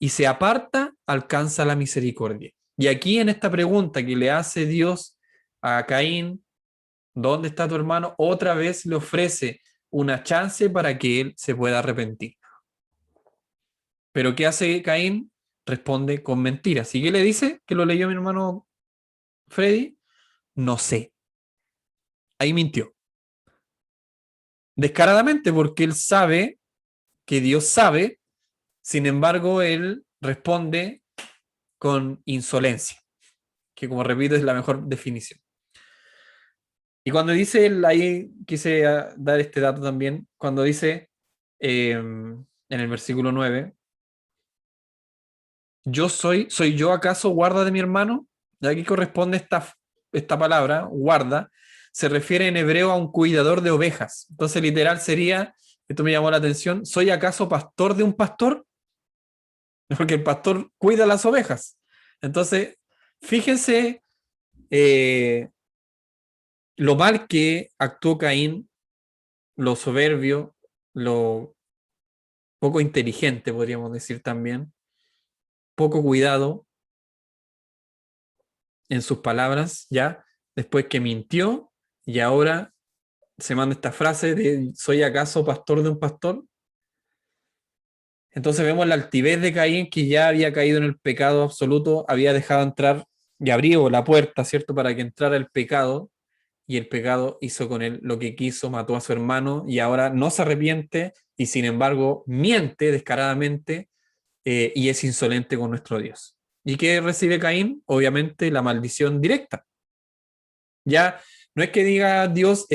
y se aparta, alcanza la misericordia. Y aquí en esta pregunta que le hace Dios a Caín, ¿dónde está tu hermano? Otra vez le ofrece una chance para que él se pueda arrepentir. Pero ¿qué hace Caín? Responde con mentiras. ¿Y qué le dice? Que lo leyó mi hermano Freddy. No sé. Ahí mintió. Descaradamente, porque él sabe que Dios sabe, sin embargo, él responde con insolencia, que como repito es la mejor definición. Y cuando dice, ahí quise dar este dato también, cuando dice en el versículo 9, ¿soy yo acaso guarda de mi hermano? Y aquí corresponde esta palabra, guarda, se refiere en hebreo a un cuidador de ovejas. Entonces literal sería, esto me llamó la atención, ¿soy acaso pastor de un pastor? Porque el pastor cuida las ovejas. Entonces, fíjense lo mal que actuó Caín, lo soberbio, lo poco inteligente, podríamos decir también, poco cuidado en sus palabras, ya, después que mintió y ahora se manda esta frase de ¿soy acaso pastor de un pastor? Entonces vemos la altivez de Caín, que ya había caído en el pecado absoluto, había dejado entrar y abrió la puerta, ¿cierto?, para que entrara el pecado, y el pecado hizo con él lo que quiso, mató a su hermano y ahora no se arrepiente y sin embargo miente descaradamente y es insolente con nuestro Dios. ¿Y qué recibe Caín? Obviamente la maldición directa. Ya no es que diga Dios,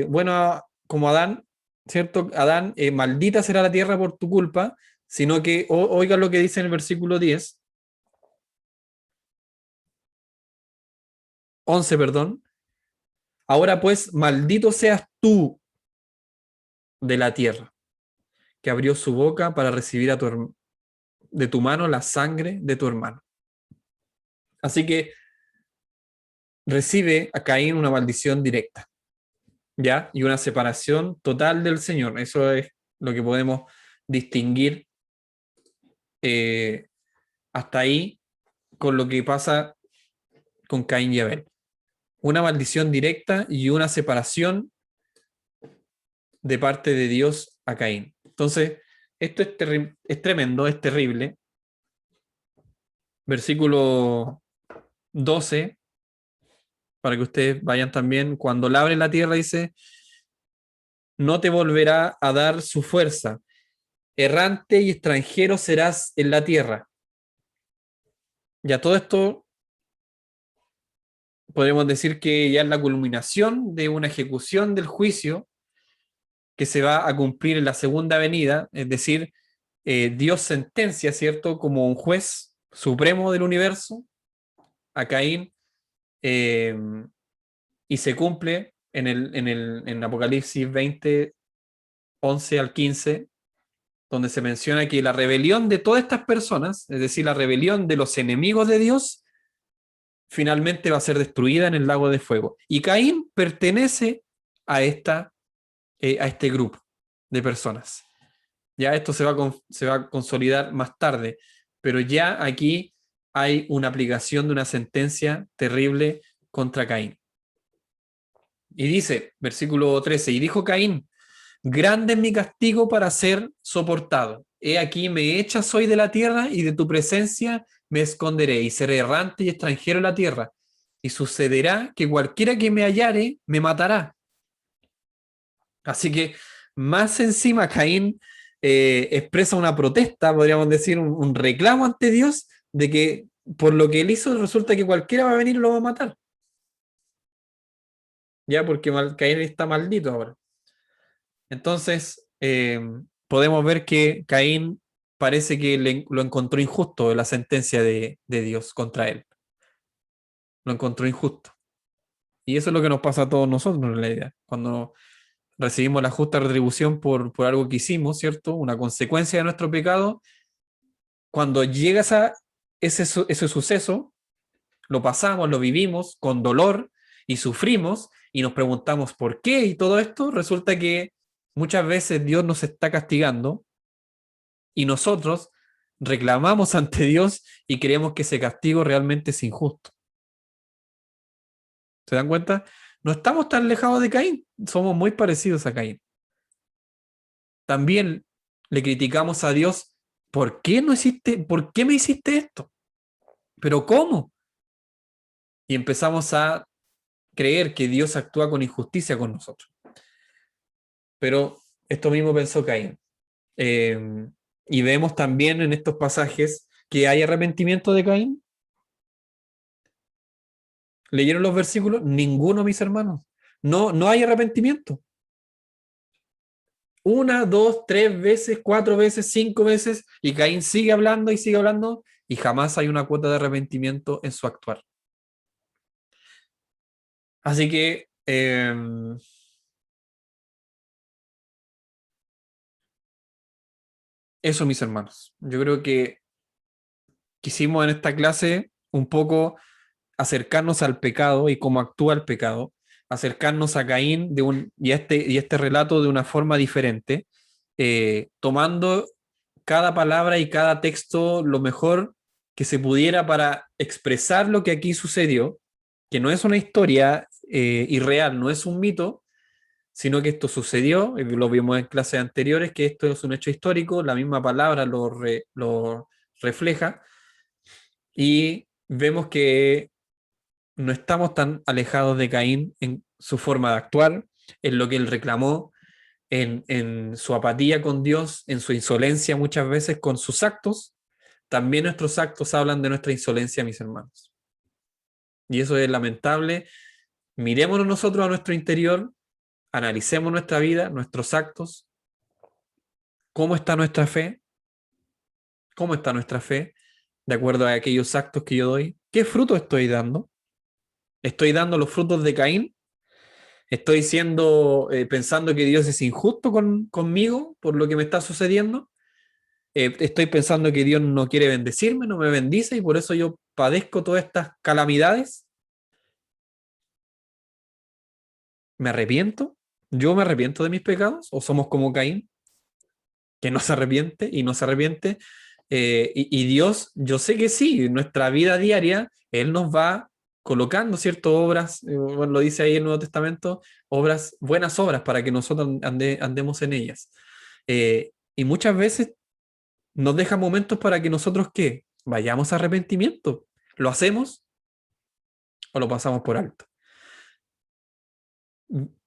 bueno, como Adán, ¿cierto? Adán, maldita será la tierra por tu culpa, sino que oigan lo que dice en el versículo 11, perdón. Ahora pues, maldito seas tú de la tierra, que abrió su boca para recibir de tu mano la sangre de tu hermano. Así que recibe a Caín una maldición directa, ¿ya? Y una separación total del Señor. Eso es lo que podemos distinguir hasta ahí con lo que pasa con Caín y Abel. una maldición directa y una separación de parte de Dios a Caín. Entonces, esto es tremendo, es terrible. Versículo 12, para que ustedes vayan también, cuando labre la tierra dice, no te volverá a dar su fuerza, errante y extranjero serás en la tierra. Ya todo esto podemos decir que ya es la culminación de una ejecución del juicio que se va a cumplir en la segunda venida, es decir, Dios sentencia, ¿cierto?, como un juez supremo del universo a Caín, y se cumple en Apocalipsis 20, 11 al 15, donde se menciona que la rebelión de todas estas personas, es decir, la rebelión de los enemigos de Dios, finalmente va a ser destruida en el lago de fuego. Y Caín pertenece a este grupo de personas. Ya esto se va a consolidar más tarde, pero ya aquí hay una aplicación de una sentencia terrible contra Caín. Y dice, versículo 13, y dijo Caín, grande es mi castigo para ser soportado. He aquí me echas hoy de la tierra y de tu presencia me esconderé y seré errante y extranjero en la tierra. Y sucederá que cualquiera que me hallare me matará. Así que más encima Caín expresa una protesta, podríamos decir, un reclamo ante Dios de que por lo que él hizo resulta que cualquiera va a venir y lo va a matar. Ya, porque Caín está maldito ahora. Entonces, podemos ver que Caín parece que lo encontró injusto la sentencia de Dios contra él. Lo encontró injusto. Y eso es lo que nos pasa a todos nosotros en realidad. Cuando recibimos la justa retribución por algo que hicimos, ¿cierto? Una consecuencia de nuestro pecado. Cuando llega ese suceso, lo pasamos, lo vivimos con dolor y sufrimos y nos preguntamos por qué y todo esto, resulta que muchas veces Dios nos está castigando y nosotros reclamamos ante Dios y creemos que ese castigo realmente es injusto. ¿Se dan cuenta? No estamos tan alejados de Caín, somos muy parecidos a Caín. También le criticamos a Dios, ¿por qué me hiciste esto? ¿Pero cómo? Y empezamos a creer que Dios actúa con injusticia con nosotros. Pero esto mismo pensó Caín. Y vemos también en estos pasajes que hay arrepentimiento de Caín. ¿Leyeron los versículos? Ninguno, mis hermanos. No hay arrepentimiento. 1, 2, 3 veces, 4 veces, 5 veces, y Caín sigue hablando y jamás hay una cuota de arrepentimiento en su actuar. Así que eso, mis hermanos. Yo creo que quisimos en esta clase un poco acercarnos al pecado y cómo actúa el pecado, acercarnos a Caín y este relato de una forma diferente, tomando cada palabra y cada texto lo mejor que se pudiera para expresar lo que aquí sucedió, que no es una historia irreal, no es un mito, sino que esto sucedió, lo vimos en clases anteriores, que esto es un hecho histórico, la misma palabra lo refleja, y vemos que no estamos tan alejados de Caín en su forma de actuar, en lo que él reclamó, en su apatía con Dios, en su insolencia muchas veces con sus actos. También nuestros actos hablan de nuestra insolencia, mis hermanos. Y eso es lamentable. Mirémonos nosotros a nuestro interior, analicemos nuestra vida, nuestros actos. ¿Cómo está nuestra fe? ¿Cómo está nuestra fe de acuerdo a aquellos actos que yo doy? ¿Qué fruto estoy dando? ¿Estoy dando los frutos de Caín? ¿Estoy pensando que Dios es injusto conmigo por lo que me está sucediendo? ¿Estoy pensando que Dios no quiere bendecirme, no me bendice y por eso yo padezco todas estas calamidades? ¿Me arrepiento? ¿Yo me arrepiento de mis pecados? ¿O somos como Caín, que no se arrepiente y no se arrepiente? Y Dios, yo sé que sí, en nuestra vida diaria, Él nos va colocando, ¿cierto? Obras, bueno, lo dice ahí el Nuevo Testamento, obras, buenas obras para que nosotros andemos en ellas. Y muchas veces nos deja momentos para que nosotros, ¿qué? Vayamos a arrepentimiento. ¿Lo hacemos o lo pasamos por alto?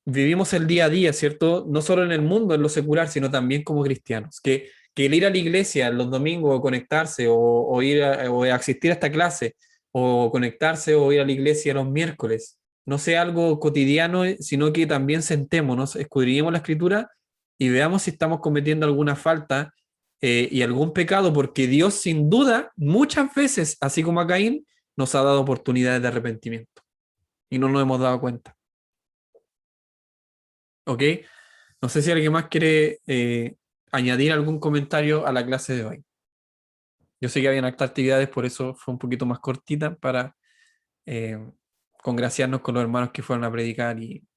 Vivimos el día a día, ¿cierto? No solo en el mundo, en lo secular, sino también como cristianos. Que el ir a la iglesia los domingos o conectarse o ir o asistir a esta clase o conectarse o ir a la iglesia los miércoles no sea algo cotidiano, sino que también sentémonos, escudriñemos la escritura y veamos si estamos cometiendo alguna falta y algún pecado, porque Dios sin duda muchas veces, así como a Caín, nos ha dado oportunidades de arrepentimiento y no nos hemos dado cuenta. ¿Ok? No sé si alguien más quiere añadir algún comentario a la clase de hoy. Yo sé que habían hartas actividades, por eso fue un poquito más cortita para congraciarnos con los hermanos que fueron a predicar y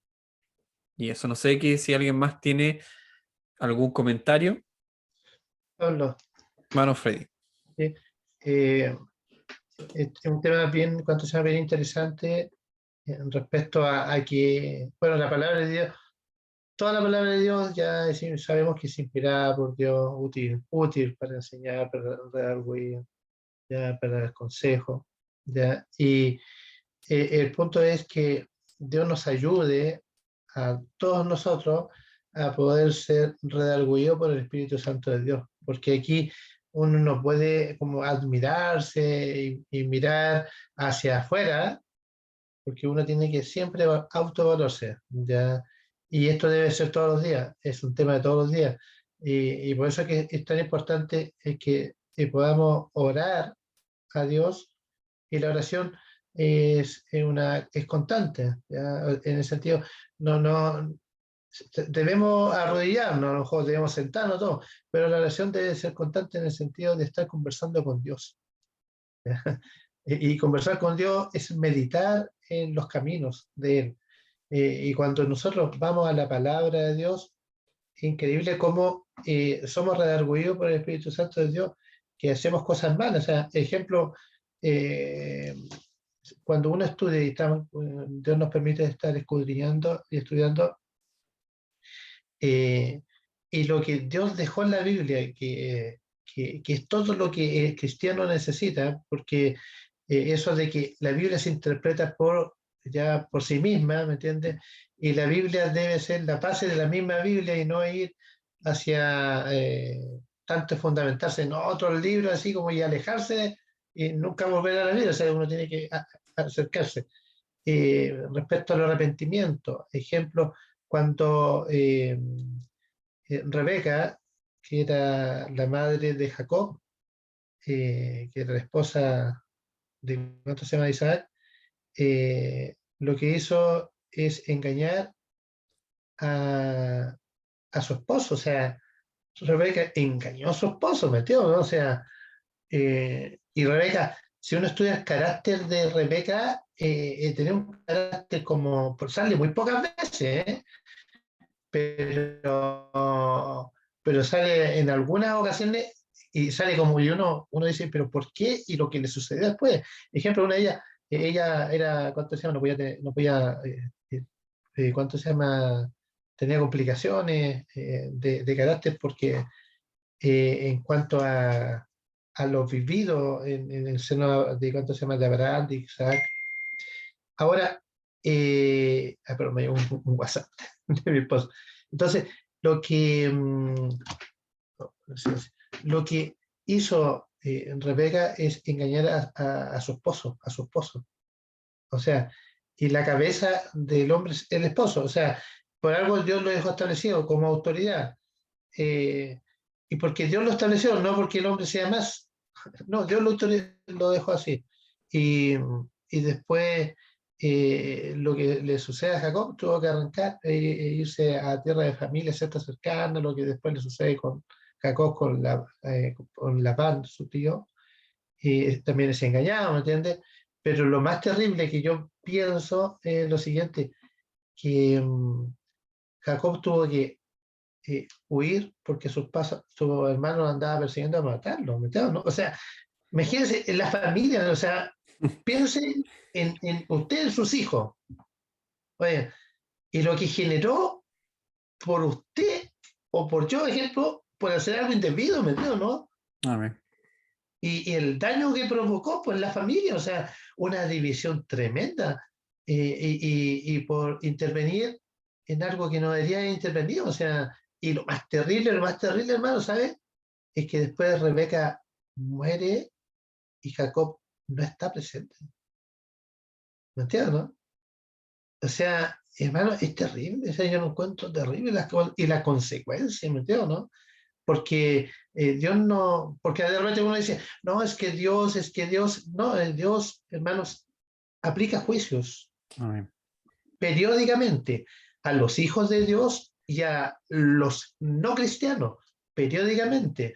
eso. No sé si alguien más tiene algún comentario. Pablo, Hermano Freddy. es un tema bien, cuanto sea bien interesante respecto a que, bueno, la palabra de Dios, toda la palabra de Dios ya sabemos que es inspirada por Dios, útil para enseñar, para redarguir, ya para el consejo, ya. Y el punto es que Dios nos ayude a todos nosotros a poder ser redargüidos por el Espíritu Santo de Dios, porque aquí uno no puede como admirarse y mirar hacia afuera, porque uno tiene que siempre autovalorarse, ¿ya? Y esto debe ser todos los días, es un tema de todos los días. Y por eso que es tan importante que podamos orar a Dios, y la oración es constante, ¿ya? En el sentido, no, debemos arrodillarnos, a lo mejor debemos sentarnos todo, pero la oración debe ser constante en el sentido de estar conversando con Dios, ¿ya? Y conversar con Dios es meditar en los caminos de Él. Y cuando nosotros vamos a la palabra de Dios, es increíble cómo somos redargüidos por el Espíritu Santo de Dios, que hacemos cosas malas. O sea, ejemplo, cuando uno estudia y Dios nos permite estar escudriñando y estudiando, y lo que Dios dejó en la Biblia, que es todo lo que el cristiano necesita, porque eso de que la Biblia se interpreta ya por sí misma, ¿me entiendes? Y la Biblia debe ser la base de la misma Biblia y no ir hacia tanto fundamentarse en otros libros, así como y alejarse y nunca volver a la Biblia. O sea, uno tiene que acercarse. Respecto al arrepentimiento, ejemplo, cuando Rebeca, que era la madre de Jacob, que era la esposa de, ¿cuánto se llama? Isaac, lo que hizo es engañar a, a su esposo. O sea, Rebeca engañó a su esposo, metió, ¿no? O sea, y Rebeca, si uno estudia el carácter de Rebeca, tenía un carácter como, sale muy pocas veces, pero sale en algunas ocasiones y sale como, y uno dice, pero ¿por qué? Y lo que le sucedió después. Ejemplo, una de ellas, ella era, ¿cuánto se llama? ¿Cuánto se llama? Tenía complicaciones de carácter porque en cuanto a lo vivido en el seno de, ¿cuánto se llama? De Abraham, de Isaac. Ahora, pero me llegó un WhatsApp de mi esposo. Entonces, lo que, lo que hizo Rebeca es engañar a su esposo, O sea, y la cabeza del hombre es el esposo. O sea, por algo Dios lo dejó establecido como autoridad. Y porque Dios lo estableció, no porque el hombre sea más. No, Dios lo dejó así. Y después lo que le sucede a Jacob, tuvo que arrancar e irse a tierra de familia, etcétera, cercana, lo que después le sucede con Jacob, con Labán, su tío, y también es engañado, ¿me entiendes? Pero lo más terrible que yo pienso es lo siguiente, que Jacob tuvo que huir porque su hermano andaba persiguiendo a matarlo, ¿me entiendes? ¿No? O sea, imagínense en la familia, o sea, Piense en ustedes, sus hijos. Oye, y lo que generó por usted o por yo, ejemplo, por hacer algo indebido, ¿me entiendes, no? Amén. Y el daño que provocó pues la familia, o sea, una división tremenda, y por intervenir en algo que no debería haber intervenido, o sea, y lo más terrible, hermano, ¿sabes? Es que después Rebeca muere y Jacob no está presente, ¿me entiendes, no? O sea, hermano, es terrible, o sea, yo lo encuentro terrible y la consecuencia, ¿me entiendes, no? Porque Dios no, porque de repente uno dice, no, es que Dios, no, Dios, hermanos, aplica juicios Amén. periódicamente a los hijos de Dios y a los no cristianos, periódicamente.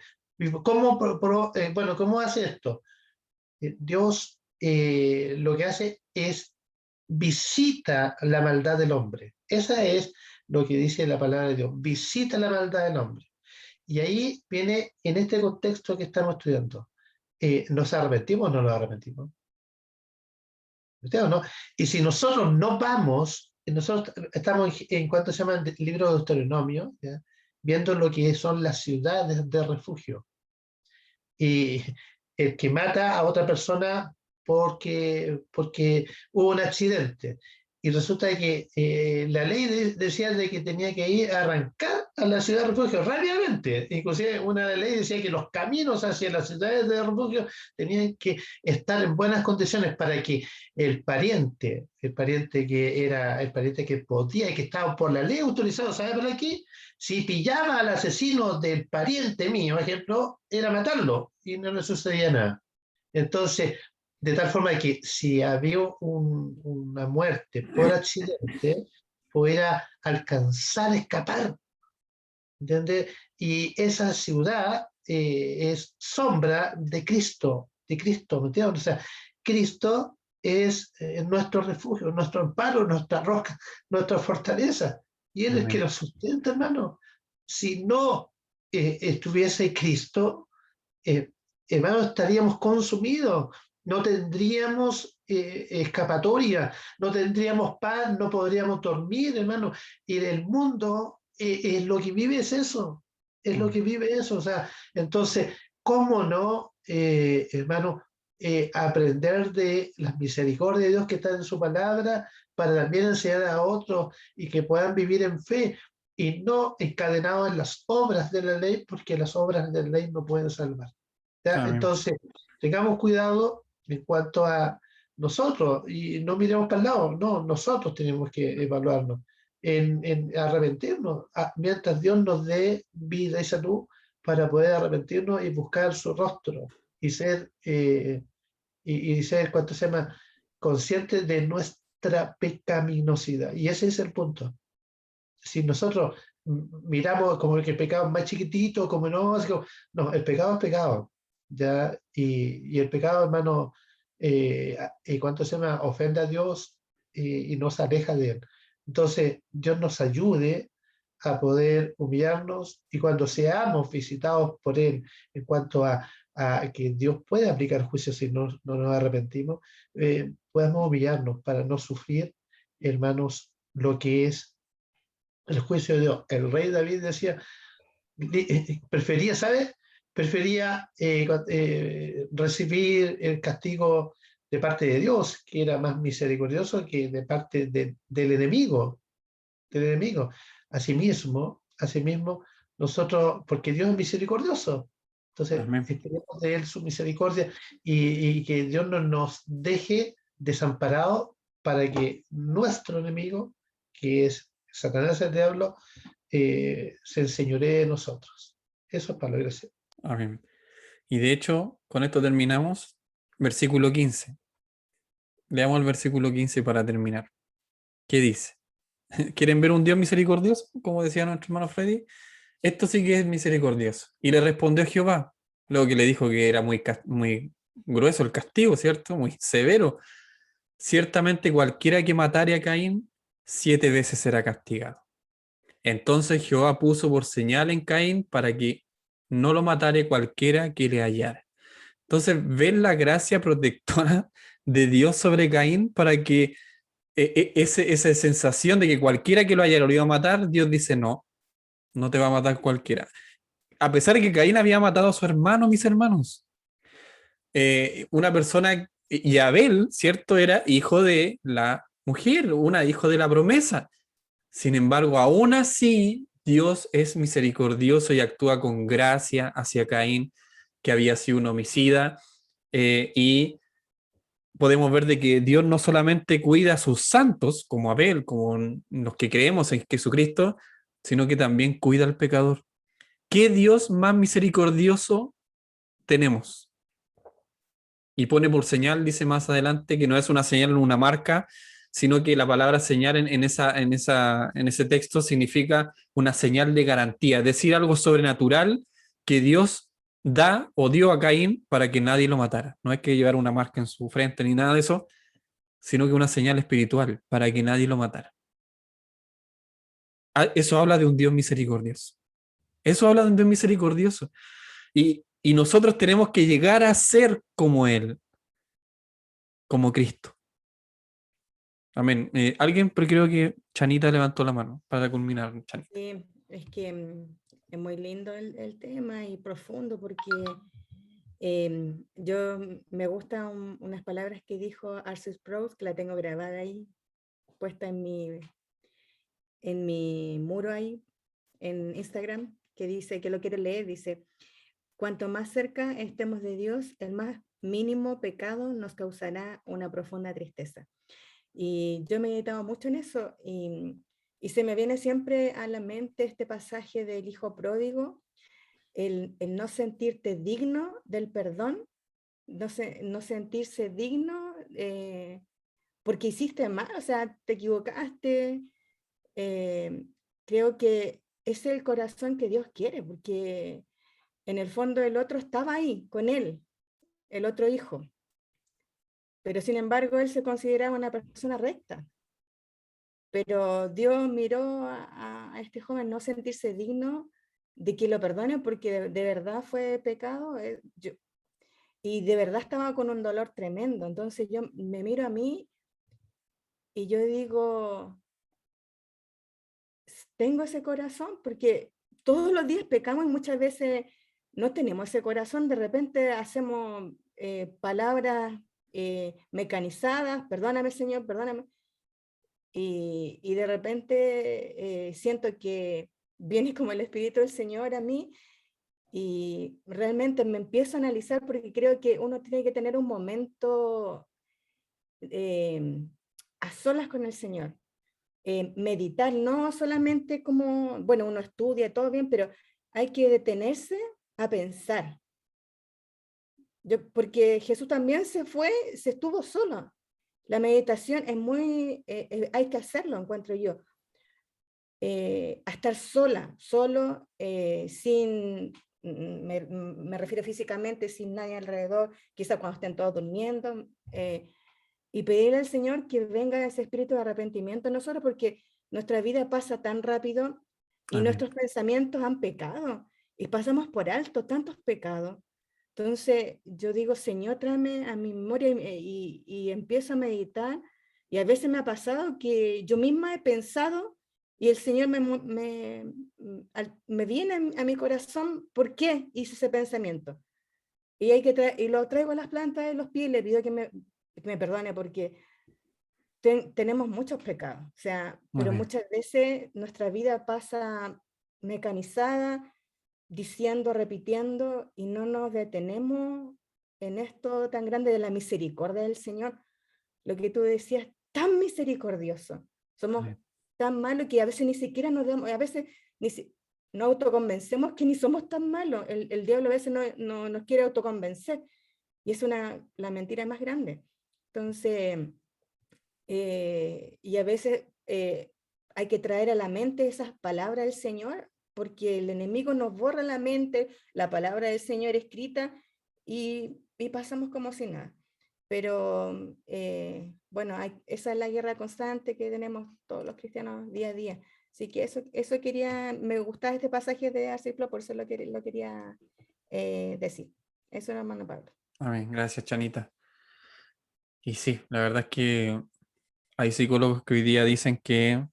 ¿Cómo, bueno, cómo hace esto? Dios lo que hace es visita la maldad del hombre. Esa es lo que dice la palabra de Dios, visita la maldad del hombre. Y ahí viene en este contexto que estamos estudiando. ¿Nos arrepentimos o no nos arrepentimos? ¿Entiendes, no? Y si nosotros no vamos, nosotros estamos en cuanto se llama el libro de Deuteronomio, ¿ya? Viendo lo que son las ciudades de refugio. Y el que mata a otra persona porque hubo un accidente. Y resulta que la ley decía de que tenía que ir a arrancar a la ciudad de refugio rápidamente. Inclusive una de las leyes decía que los caminos hacia las ciudades de refugio tenían que estar en buenas condiciones para que el pariente que era el pariente que podía y que estaba por la ley autorizado, ¿sabes por aquí? Si pillaba al asesino del pariente mío, por ejemplo, era matarlo y no le sucedía nada. Entonces, de tal forma que si había una muerte por accidente, pudiera alcanzar a escapar, ¿entiendes? Y esa ciudad es sombra de Cristo, ¿me entiendes? O sea, Cristo es nuestro refugio, nuestro amparo, nuestra roca, nuestra fortaleza. Y Él es el que Amén. nos sustenta, hermano. Si no estuviese Cristo, eh, hermano, estaríamos consumidos, no tendríamos escapatoria, no tendríamos paz, no podríamos dormir, hermano. Y del mundo, lo que vive es eso, es lo Amén. que vive eso. O sea, entonces, ¿cómo no, hermano, aprender de las misericordias de Dios que están en su palabra para también enseñar a otros y que puedan vivir en fe? Y no encadenados en las obras de la ley, porque las obras de la ley no pueden salvar. ¿Ya? Amén. Entonces, tengamos cuidado en cuanto a nosotros y no miremos para el lado, no, nosotros tenemos que evaluarnos, en arrepentirnos, mientras Dios nos dé vida y salud para poder arrepentirnos y buscar su rostro y ser, y ser, ¿cuánto se llama?, conscientes de nuestra pecaminosidad. Y ese es el punto. Si nosotros miramos como que el pecado es más chiquitito, como no, así como, no, el pecado es pecado, ¿ya? Y el pecado, hermano, ¿cuánto se llama? Ofende a Dios y nos aleja de Él. Entonces, Dios nos ayude a poder humillarnos y cuando seamos visitados por Él en cuanto a que Dios puede aplicar juicios si no nos arrepentimos, podamos humillarnos para no sufrir, hermanos, lo que es el juicio de Dios. El rey David decía, prefería, ¿sabes? Prefería recibir el castigo de parte de Dios, que era más misericordioso que de parte del enemigo, del enemigo. Asimismo, nosotros, porque Dios es misericordioso, entonces Amén. esperemos de Él su misericordia y que Dios no nos deje desamparados para que nuestro enemigo, que es Satanás el diablo, se enseñoree de nosotros. Eso es para la gracia. Amén. Y de hecho, con esto terminamos. Versículo 15. Leamos el versículo 15 para terminar. ¿Qué dice? ¿Quieren ver un Dios misericordioso? Como decía nuestro hermano Freddy. Esto sí que es misericordioso. Y le respondió Jehová, luego que le dijo que era muy grueso el castigo, ¿cierto? Muy severo. Ciertamente cualquiera que matare a Caín, 7 veces será castigado. Entonces Jehová puso por señal en Caín para que no lo matare cualquiera que le hallara. Entonces, ven la gracia protectora de Dios sobre Caín para que esa sensación de que cualquiera que lo haya ido a matar, Dios dice, no, no te va a matar cualquiera. A pesar de que Caín había matado a su hermano, mis hermanos. Una persona, y Abel, ¿cierto? Era hijo de la mujer, hijo de la promesa. Sin embargo, aún así, Dios es misericordioso y actúa con gracia hacia Caín, que había sido un homicida, y podemos ver de que Dios no solamente cuida a sus santos, como Abel, como los que creemos en Jesucristo, sino que también cuida al pecador. ¿Qué Dios más misericordioso tenemos? Y pone por señal, dice más adelante, que no es una señal en una marca, sino que la palabra señal en ese texto significa una señal de garantía, es decir, algo sobrenatural que Dios da o dio a Caín para que nadie lo matara. No es que llevar una marca en su frente ni nada de eso, sino que una señal espiritual para que nadie lo matara. Eso habla de un Dios misericordioso. Eso habla de un Dios misericordioso. Y nosotros tenemos que llegar a ser como Él, como Cristo. Amén. Alguien, pero creo que Chanita levantó la mano para culminar, Chanita. Sí, es que es muy lindo el tema y profundo porque yo me gustan unas palabras que dijo Arthur Sprouse, que la tengo grabada ahí, puesta en mi muro ahí, en Instagram, que dice, que lo quiero leer, dice, cuanto más cerca estemos de Dios, el más mínimo pecado nos causará una profunda tristeza. Y yo he meditado mucho en eso y se me viene siempre a la mente este pasaje del hijo pródigo, el no sentirte digno del perdón, no sentirse digno porque hiciste mal, o sea, te equivocaste. Creo que es el corazón que Dios quiere, porque en el fondo el otro estaba ahí con él, el otro hijo, pero sin embargo él se consideraba una persona recta. Pero Dios miró a este joven no sentirse digno de que lo perdone porque de verdad fue pecado y de verdad estaba con un dolor tremendo. Entonces yo me miro a mí y yo digo, tengo ese corazón porque todos los días pecamos y muchas veces no tenemos ese corazón. De repente hacemos palabras mecanizadas, perdóname Señor, perdóname. Y de repente siento que viene como el Espíritu del Señor a mí y realmente me empiezo a analizar porque creo que uno tiene que tener un momento a solas con el Señor. Meditar, no solamente como, bueno, uno estudia, todo bien, pero hay que detenerse a pensar. Porque Jesús también se estuvo solo. La meditación es hay que hacerlo, encuentro yo. A estar solo, sin, me refiero físicamente, sin nadie alrededor, quizá cuando estén todos durmiendo, y pedirle al Señor que venga ese espíritu de arrepentimiento en nosotros, porque nuestra vida pasa tan rápido y Amén. nuestros pensamientos han pecado, y pasamos por alto tantos pecados. Entonces yo digo, Señor, tráeme a mi memoria y empiezo a meditar, y a veces me ha pasado que yo misma he pensado y el Señor me viene a mi corazón, ¿por qué hice ese pensamiento? Y lo traigo a las plantas de los pies y le pido que me perdone porque tenemos muchos pecados, o sea, pero Amén. muchas veces nuestra vida pasa mecanizada, diciendo, repitiendo, y no nos detenemos en esto tan grande de la misericordia del Señor. Lo que tú decías, tan misericordioso. Somos Amén. tan malos que a veces ni siquiera nos damos, a veces no autoconvencemos que ni somos tan malos. El diablo a veces no nos quiere autoconvencer, y es la mentira más grande. Entonces, y a veces hay que traer a la mente esas palabras del Señor, porque el enemigo nos borra la mente, la palabra del Señor escrita, y pasamos como si nada. Pero bueno, esa es la guerra constante que tenemos todos los cristianos día a día. Así que eso me gustaba este pasaje de Arciplo, por eso lo quería decir. Eso era, hermano Pablo. Amén. Gracias, Chanita. Y sí, la verdad es que hay psicólogos que hoy día dicen que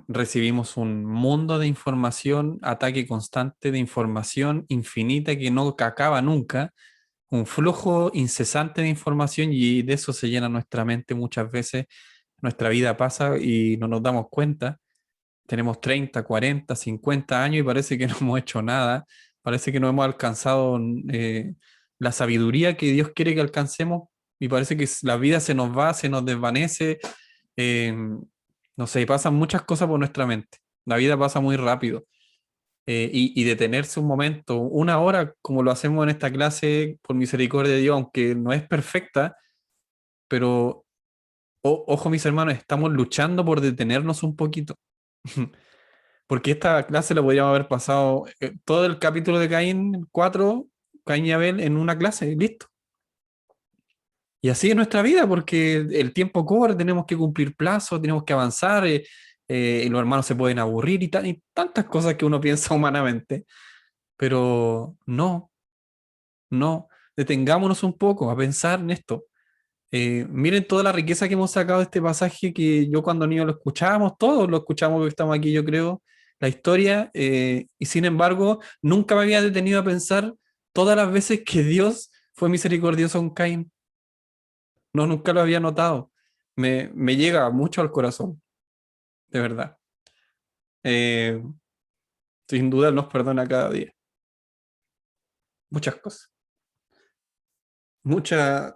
recibimos un mundo de información, ataque constante de información infinita que no acaba nunca, un flujo incesante de información y de eso se llena nuestra mente muchas veces. Nuestra vida pasa y no nos damos cuenta. Tenemos 30, 40, 50 años y parece que no hemos hecho nada. Parece que no hemos alcanzado la sabiduría que Dios quiere que alcancemos y parece que la vida se nos va, se nos desvanece. eh, no sé, pasan muchas cosas por nuestra mente. La vida pasa muy rápido. Y detenerse un momento, una hora, como lo hacemos en esta clase, por misericordia de Dios, aunque no es perfecta, pero ojo mis hermanos, estamos luchando por detenernos un poquito. Porque esta clase la podríamos haber pasado todo el capítulo de Caín 4, Caín y Abel, en una clase, y listo. Y así es nuestra vida, porque el tiempo corre, tenemos que cumplir plazos, tenemos que avanzar, y los hermanos se pueden aburrir y tantas cosas que uno piensa humanamente. Pero no, no, detengámonos un poco a pensar en esto. Miren toda la riqueza que hemos sacado de este pasaje que yo cuando niño lo escuchábamos, todos lo escuchamos porque estamos aquí, yo creo, la historia, y sin embargo, nunca me había detenido a pensar todas las veces que Dios fue misericordioso con Caín. No, nunca lo había notado. Me llega mucho al corazón, de verdad. Eh, Sin duda nos perdona cada día. Muchas cosas. Muchas,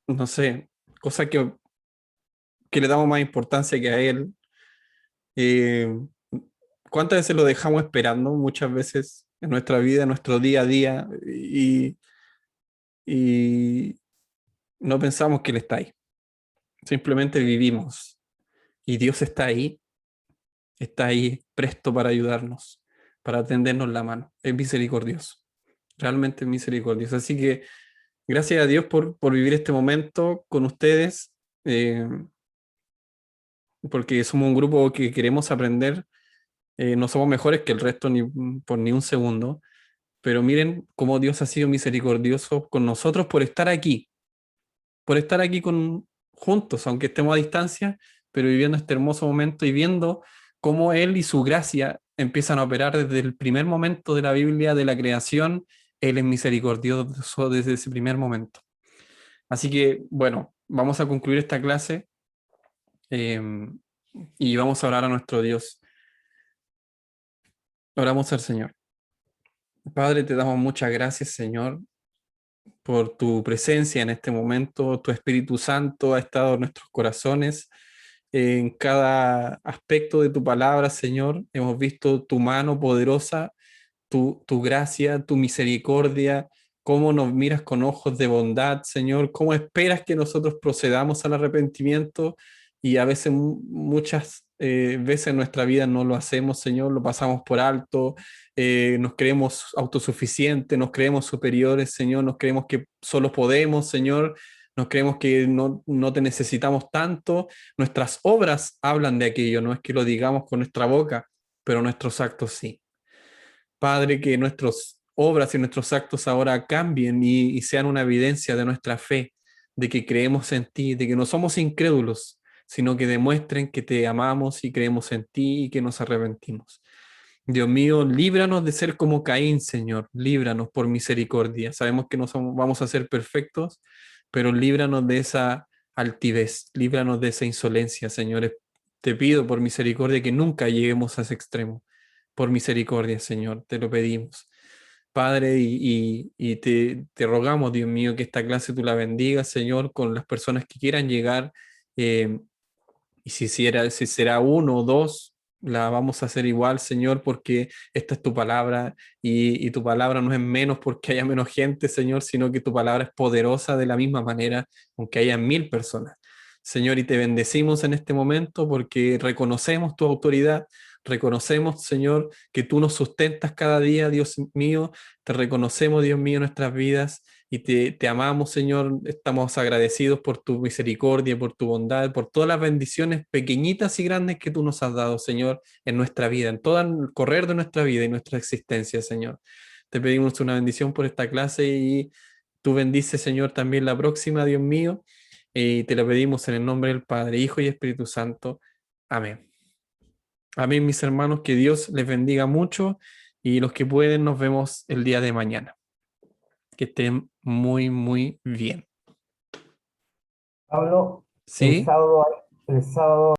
no sé, cosas que le damos más importancia que a Él. Eh, ¿Cuántas veces lo dejamos esperando? Muchas veces en nuestra vida, en nuestro día a día, y no pensamos que Él está ahí. Simplemente vivimos y Dios está ahí presto para ayudarnos, para tendernos la mano. Es misericordioso, realmente es misericordioso. Así que gracias a Dios por vivir este momento con ustedes, eh, porque somos un grupo que queremos aprender. No somos mejores que el resto ni por ni un segundo, pero miren cómo Dios ha sido misericordioso con nosotros por estar aquí juntos, aunque estemos a distancia, pero viviendo este hermoso momento y viendo cómo Él y su gracia empiezan a operar desde el primer momento de la Biblia, de la creación. Él es misericordioso desde ese primer momento. Así que, bueno, vamos a concluir esta clase, eh, y vamos a orar a nuestro Dios. Oramos al Señor. Padre, te damos muchas gracias, Señor, por tu presencia en este momento. Tu Espíritu Santo ha estado en nuestros corazones. En cada aspecto de tu palabra, Señor, hemos visto tu mano poderosa, tu gracia, tu misericordia, cómo nos miras con ojos de bondad, Señor, cómo esperas que nosotros procedamos al arrepentimiento y a veces, muchas veces en nuestra vida no lo hacemos, Señor, lo pasamos por alto, nos creemos autosuficientes, nos creemos superiores, Señor, nos creemos que solo podemos, Señor, nos creemos que no te necesitamos tanto. Nuestras obras hablan de aquello, no es que lo digamos con nuestra boca, pero nuestros actos sí. Padre, que nuestras obras y nuestros actos ahora cambien y sean una evidencia de nuestra fe, de que creemos en ti, de que no somos incrédulos, sino que demuestren que te amamos y creemos en ti y que nos arrepentimos. Dios mío, líbranos de ser como Caín, Señor, líbranos por misericordia. Sabemos que no vamos a ser perfectos, pero líbranos de esa altivez, líbranos de esa insolencia, Señor. Te pido por misericordia que nunca lleguemos a ese extremo. Por misericordia, Señor, te lo pedimos. Padre, y te rogamos, Dios mío, que esta clase tú la bendigas, Señor, con las personas que quieran llegar. eh, y si será uno o dos, la vamos a hacer igual, Señor, porque esta es tu palabra y tu palabra no es menos porque haya menos gente, Señor, sino que tu palabra es poderosa de la misma manera, aunque haya 1000 personas. Señor, y te bendecimos en este momento porque reconocemos tu autoridad, Reconocemos, Señor, que tú nos sustentas cada día, Dios mío. Te reconocemos, Dios mío, en nuestras vidas y te amamos, Señor. Estamos agradecidos por tu misericordia, por tu bondad, por todas las bendiciones pequeñitas y grandes que tú nos has dado, Señor, en nuestra vida, en todo el correr de nuestra vida y nuestra existencia, Señor. Te pedimos una bendición por esta clase y tú bendices, Señor, también la próxima, Dios mío. Y te lo pedimos en el nombre del Padre, Hijo y Espíritu Santo. Amén. Amén, mis hermanos, que Dios les bendiga mucho y los que pueden nos vemos el día de mañana. Que estén muy, muy bien. Pablo, ¿Sí? el sábado